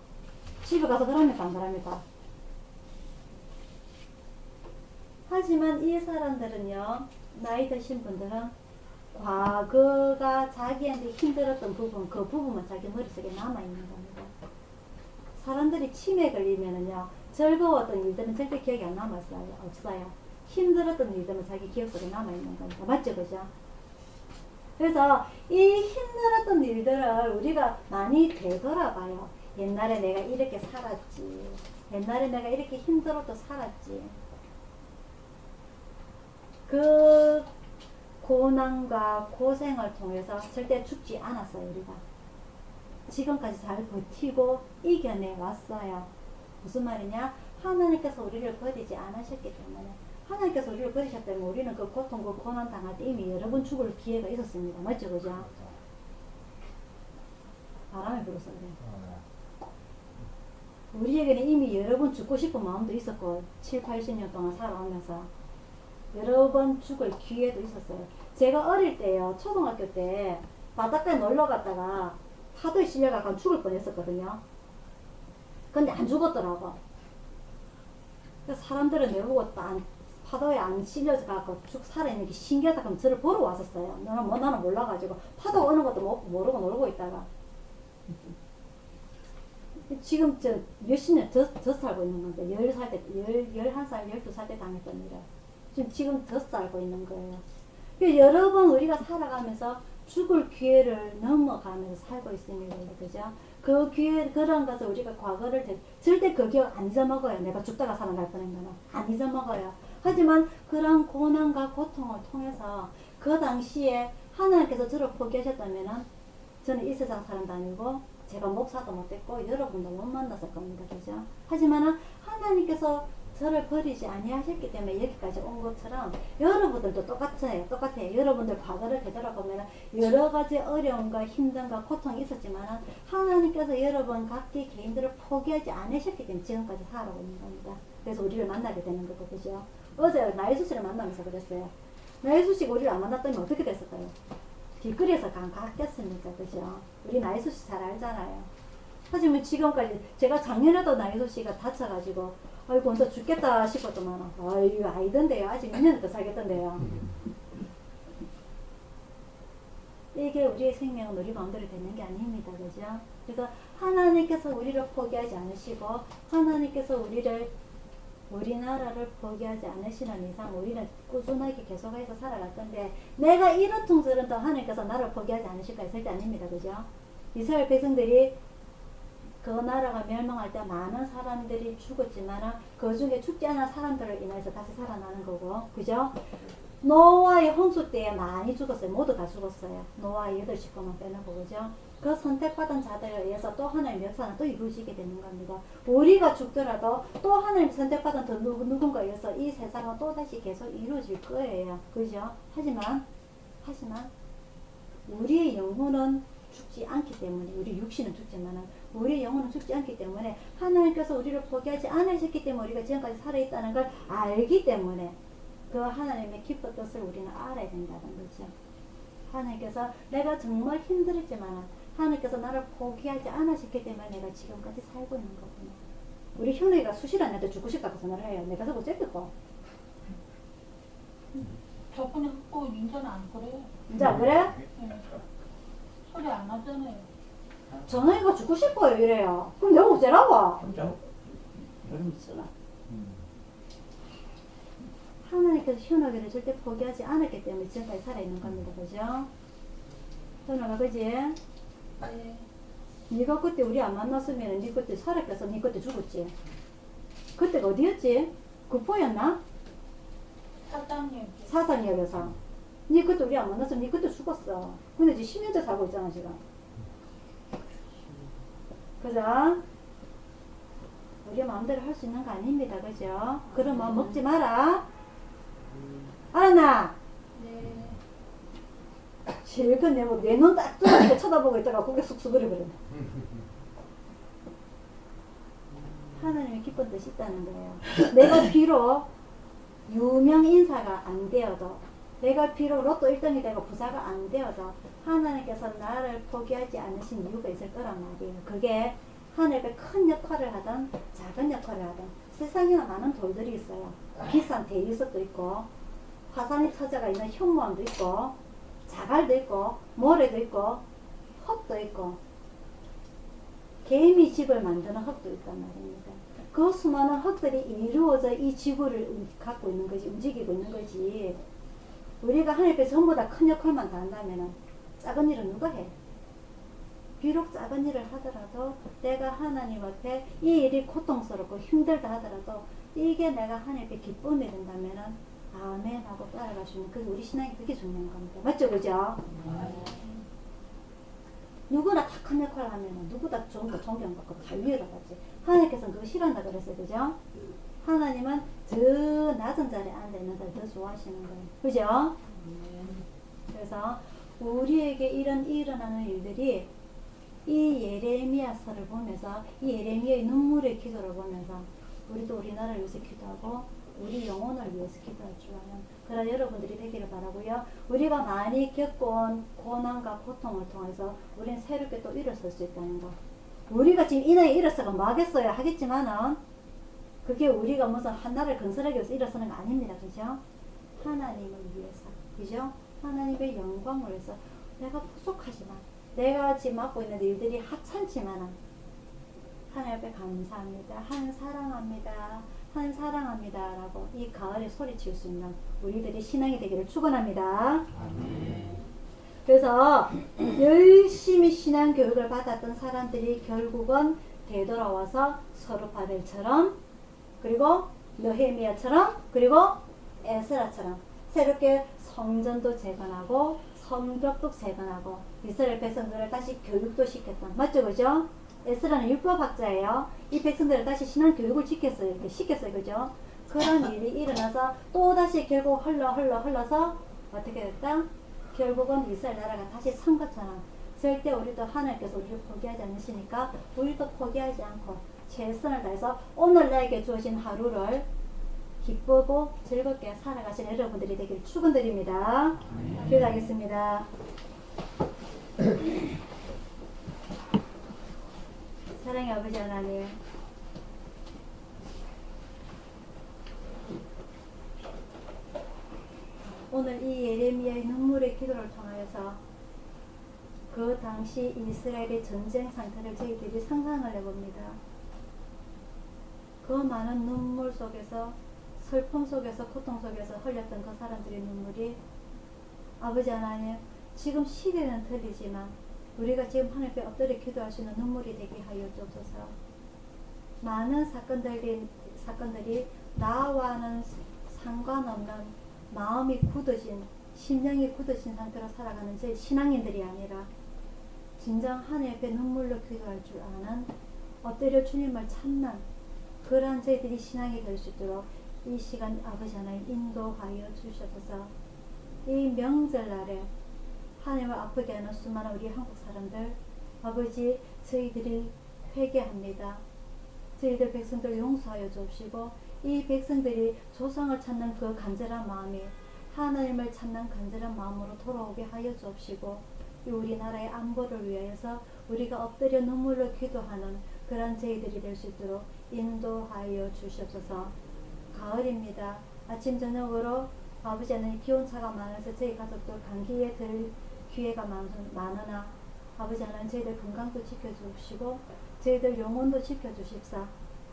집에 가서 그럽니까? 안 그럽니까? 하지만 이 사람들은요, 나이 드신 분들은 과거가 자기한테 힘들었던 부분, 그 부분만 자기 머릿속에 남아있는 겁니다. 사람들이 치매에 걸리면은요, 즐거웠던 일들은 절대 기억이 안 남았어요. 없어요. 힘들었던 일들은 자기 기억 속에 남아있는 겁니다. 맞죠? 그죠? 그래서 이 힘들었던 일들을 우리가 많이 되돌아봐요. 옛날에 내가 이렇게 살았지. 옛날에 내가 이렇게 힘들어도 살았지. 그 고난과 고생을 통해서 절대 죽지 않았어요. 우리가 지금까지 잘 버티고 이겨내 왔어요. 무슨 말이냐? 하나님께서 우리를 버리지 않으셨기 때문에. 하나님께서 우리를 버리셨다면 우리는 그 고통, 그 고난 당할 때 이미 여러 번 죽을 기회가 있었습니다. 맞죠? 그죠? 바람이 불어서 그래. 우리에게는 이미 여러 번 죽고 싶은 마음도 있었고, 7, 80년 동안 살아오면서 여러 번 죽을 기회도 있었어요. 제가 어릴 때요, 초등학교 때 바닷가에 놀러 갔다가 파도에 실려가서 죽을 뻔했었거든요. 근데 안 죽었더라고. 그래서 사람들은 내보고 파도에 안 실려서 가고 쭉 살아있는 게 신기하다 그러면 저를 보러 왔었어요. 나는 몰라가지고 파도가 오는 것도 모르고 놀고 있다가 지금 저 몇십 년 더 살고 있는 건데, 11살 때, 11살, 12살 때 당했던 일을 지금 더 살고 있는 거예요. 여러 번 우리가 살아가면서 죽을 기회를 넘어가면서 살고 있습니다. 그죠? 그 기회, 그런 것을 우리가 과거를 절대 그 기억 안 잊어먹어요. 내가 죽다가 살아날 뻔한 거는 안 잊어먹어요. 하지만 그런 고난과 고통을 통해서 그 당시에 하나님께서 저를 포기하셨다면은 저는 이 세상 사람도 아니고 제가 목사도 못했고 여러분도 못 만났을 겁니다. 그죠? 하지만은 하나님께서 저를 버리지 아니하셨기 때문에 여기까지 온 것처럼 여러분들도 똑같아요. 여러분들 과거를 되돌아보면 여러 가지 어려움과 힘듦과 고통이 있었지만 하나님께서 여러분 각기 개인들을 포기하지 않으셨기 때문에 지금까지 살아오고 있는 겁니다. 그래서 우리를 만나게 되는 거거든요. 어제 나혜수 씨를 만나면서 그랬어요. 나혜수 씨가 우리를 안 만났다면 어떻게 됐을까요? 길거리에서 갔겠습니까? 그죠? 우리 나혜수 씨 잘 알잖아요. 하지만 지금까지 제가 작년에도 나혜수 씨가 다쳐가지고 아이고 혼자 죽겠다 싶었더만 아이고 아이던데요. 아직 몇 년을 더 살겠던데요. 이게 우리의 생명은 우리 마음대로 되는 게 아닙니다. 그죠? 그래서 하나님께서 우리를 포기하지 않으시고 하나님께서 우리나라를 포기하지 않으시는 이상 우리는 꾸준하게 계속해서 살아갈 건데 내가 이렇든 저렇든 하나님께서 나를 포기하지 않으실까 절대 아닙니다. 그죠? 이스라엘 백성들이 그 나라가 멸망할 때 많은 사람들이 죽었지만 그 중에 죽지 않은 사람들을 인해서 다시 살아나는 거고, 그죠? 노아의 홍수 때에 많이 죽었어요. 모두 다 죽었어요. 노아의 8식구만 빼놓고, 그죠? 그 선택받은 자들에 의해서 또 하나님의 역사는 또 이루어지게 되는 겁니다. 우리가 죽더라도 또 하나님 선택받은 더 누군가에 의해서 이 세상은 또 다시 계속 이루어질 거예요. 그죠? 하지만 우리의 영혼은 죽지 않기 때문에, 우리 육신은 죽지만 우리의 영혼은 죽지 않기 때문에 하나님께서 우리를 포기하지 않으셨기 때문에 우리가 지금까지 살아있다는 걸 알기 때문에 그 하나님의 기쁜 뜻을 우리는 알아야 된다는 거죠. 하나님께서 내가 정말 힘들었지만 하나님께서 나를 포기하지 않으셨기 때문에 내가 지금까지 살고 있는 거구나. 우리 현우이가 수시란한테 죽고 싶다고 전화를 해요. 내가 서고 째겠고. 저번에 꼭 인전 안 그래요. 이제 안 그래? 네. 소리 안 하잖아요. 전화이가 죽고 싶어요 이래요. 그럼 내가 어째라고? 하나님께서 현우이를 절대 포기하지 않았기 때문에 지금까지 살아있는 겁니다. 그죠? 현우가 그지? 네. 네가 그때 우리 안 만났으면 네 그때 살았겠어. 네 그때 죽었지. 그때가 어디였지? 구포였나? 사장님. 사상역에서. 네 그때 우리 안 만났으면 네 그때 죽었어. 근데 지금 10년째 살고 있잖아 지금. 그죠? 우리 마음대로 할 수 있는 거 아닙니다. 그죠? 그런 마음 먹지 마라. 알았나? 네. 실컷 내눈 딱 뜨겁게 쳐다보고 있다가 고개 쑥 숙여버렸네. 하나님의 기쁜 뜻이 있다는 거예요. 내가 비록 유명 인사가 안 되어도, 내가 비록 로또 1등이 되고 부자가 안 되어도 하나님께서 나를 포기하지 않으신 이유가 있을 거란 말이에요. 그게 하늘에 큰 역할을 하든 작은 역할을 하든 세상에는 많은 돌들이 있어요. 비싼 대리석도 있고 화산이 터져가 있는 현무암도 있고 자갈도 있고 모래도 있고 흙도 있고 개미 집을 만드는 흙도 있단 말입니다. 그 수많은 흙들이 이루어져 이 지구를 갖고 있는 거지, 움직이고 있는 거지. 우리가 하나님께서 전부 다 큰 역할만 다 한다면 작은 일은 누가 해? 비록 작은 일을 하더라도 내가 하나님 앞에 이 일이 고통스럽고 힘들다 하더라도 이게 내가 하나님께 기쁨이 된다면 아멘 하고 따라갈 수 있는, 그게 우리 신앙이 그게 중요한 겁니다. 맞죠? 그죠? 누구나 다 큰 역할을 하면 누구나 좀 더 존경받고 자유로워하지. 하나님께서는 그거 싫어한다 그랬어요. 그죠? 하나님은 저 낮은 자리에 앉아있는 자를 더 좋아하시는 거예요. 그죠? 그래서 우리에게 일어나는 일들이 이 예레미야서를 보면서 이 예레미야의 눈물의 기도를 보면서 우리도 우리나라를 위해서 기도하고 우리 영혼을 위해서 기도할 줄 아는 그런 여러분들이 되기를 바라고요. 우리가 많이 겪어온 고난과 고통을 통해서 우리는 새롭게 또 일어설 수 있다는 거. 우리가 지금 이 나이에 일어서가 뭐 하겠어요? 하겠지만은 그게 우리가 무슨 하나를 건설하기 위해서 일어서는 거 아닙니다. 그죠? 하나님을 위해서. 그죠? 하나님의 영광을 위해서. 내가 부족하지만 내가 지금 맡고 있는 일들이 하찮지만은 하나님 앞에 감사합니다. 하나님 사랑합니다. 하나님 사랑합니다. 라고 이 가을에 소리칠 수 있는 우리들이 신앙이 되기를 축원합니다. 그래서 열심히 신앙 교육을 받았던 사람들이 결국은 되돌아와서 서룹바벨처럼 그리고 느헤미야처럼 그리고 에스라처럼 새롭게 성전도 재건하고 성벽도 재건하고 이스라엘 백성들을 다시 교육도 시켰던, 맞죠? 그죠? 에스라는 율법학자예요. 이 백성들을 다시 신앙 교육을 시켰어요. 그죠? 그런 일이 일어나서 또다시 결국 흘러서 어떻게 됐다? 결국은 이스라엘 나라가 다시 선 것처럼 절대 우리도 하나님께서 우리를 포기하지 않으시니까 우리도 포기하지 않고 최선을 다해서 오늘 나에게 주어진 하루를 기쁘고 즐겁게 살아가시는 여러분들이 되길 축원드립니다. 기도하겠습니다. 사랑의 아버지 하나님, 오늘 이 예레미야의 눈물의 기도를 통하여서 그 당시 이스라엘의 전쟁 상태를 저희들이 상상을 해봅니다. 그 많은 눈물 속에서, 슬픔 속에서, 고통 속에서 흘렸던 그 사람들의 눈물이 아버지 하나님, 지금 시대는 틀리지만 우리가 지금 하나님께 엎드려 기도할 수 있는 눈물이 되게 하여 주옵소서. 많은 사건들이 나와는 상관없는 마음이 굳어진, 심령이 굳어진 상태로 살아가는 저희 신앙인들이 아니라 진정 하나님 앞에 눈물로 기도할 줄 아는, 엎드려 주님을 찾는 그러한 저희들이 신앙이 될 수 있도록 이 시간 아버지 하나님 인도하여 주셔서 이 명절날에 하나님을 아프게 하는 수많은 우리 한국 사람들, 아버지 저희들이 회개합니다. 저희들 백성들 용서하여 주옵시고 이 백성들이 조상을 찾는 그 간절한 마음이 하나님을 찾는 간절한 마음으로 돌아오게 하여 주옵시고 이 우리나라의 안보를 위하여서 우리가 엎드려 눈물로 기도하는 그런 저희들이 될 수 있도록 인도하여 주시옵소서. 가을입니다. 아침 저녁으로 아버지 하나님 기온차가 많아서 저희 가족들 감기에 들 기회가 많으나 아버지 하나님 저희들 건강도 지켜주시고 저희들 영혼도 지켜주십사.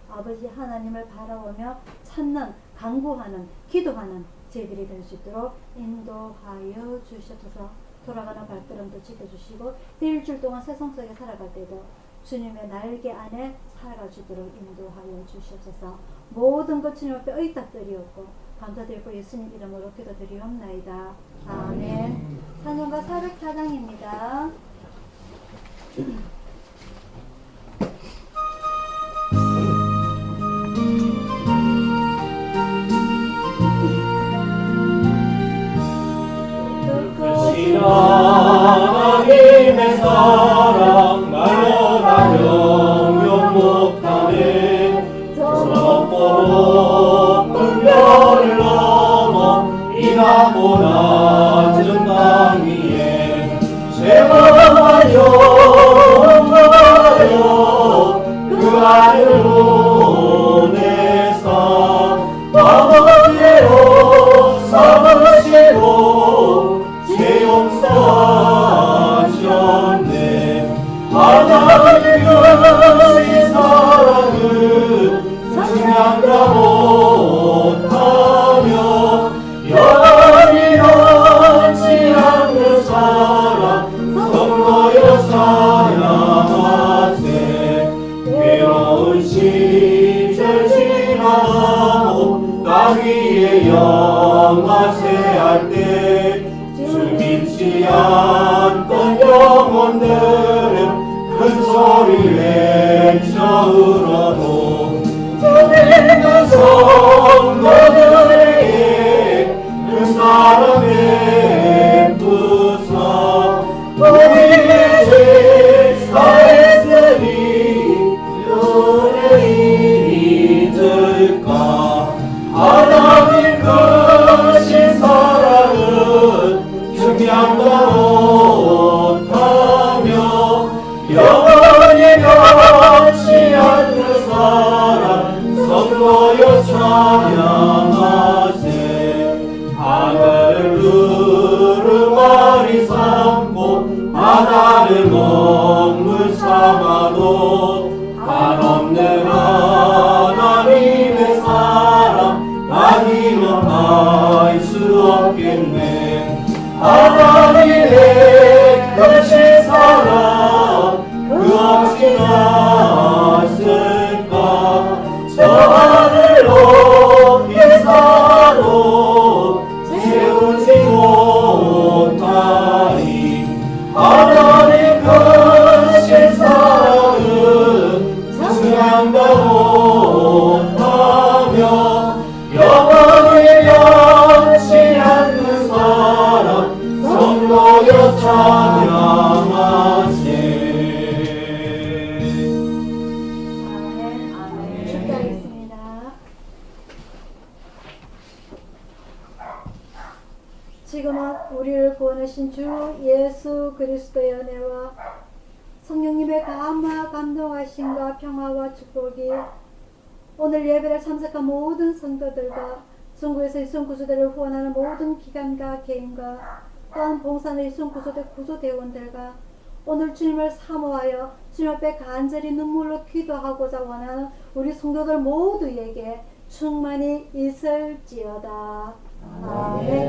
아버지 하나님을 바라보며 찾는, 간구하는, 기도하는 저희들이 될 수 있도록 인도하여 주시옵소서. 돌아가는 발걸음도 지켜주시고 일주일 동안 세상 속에 살아갈 때도 주님의 날개 안에 살아갈 수 있도록 인도하여 주시옵소서. 모든 것 주님 앞에 의탁드리옵고 감사드리고 예수님 이름으로 기도드리옵나이다. 아멘. 찬송가 404장입니다. 하나님의 사랑 날려다 영영 못하네. 저 높고 물결을 넘어 이나고 낮은 강 위에 제발하여 그 아이를 보내사 아버지로 삼으시고 용서하셨네. 하나님 그 사랑은 증량다 못하며 영원히 변치 않는 사랑 성도여 사랑하세. 괴로운 시절 지나고 땅 위에 영화세 할 때 믿지 않던 영혼들은 큰 소리 외쳐 울어도 믿는 성도들에게 그 사랑 베푸사. 우리의 죄 사했으니 은혜 잊을까. 하나님 크신 사랑은 증량도 못하며 영원히 변치 않는 사랑 성도여 찬양하세. 하늘을 두루마리 삼고 바다를 먹물 삼아도 한없는 하나님의 사랑 아니면 알 수 없겠네. 하나님의 크신 사랑 그 어찌나 쓸까. 저 하늘로 지금은 우리를 구원하신 주 예수 그리스도의 은혜와 성령님의 감화 감동하심과 평화와 축복이 오늘 예배를 참석한 모든 성도들과 중국에서 일순 구조대를 후원하는 모든 기관과 개인과 또한 봉사의 일순 구조대 구조대원들과 오늘 주님을 사모하여 주님 앞에 간절히 눈물로 기도하고자 원하는 우리 성도들 모두에게 충만히 있을지어다. 아멘.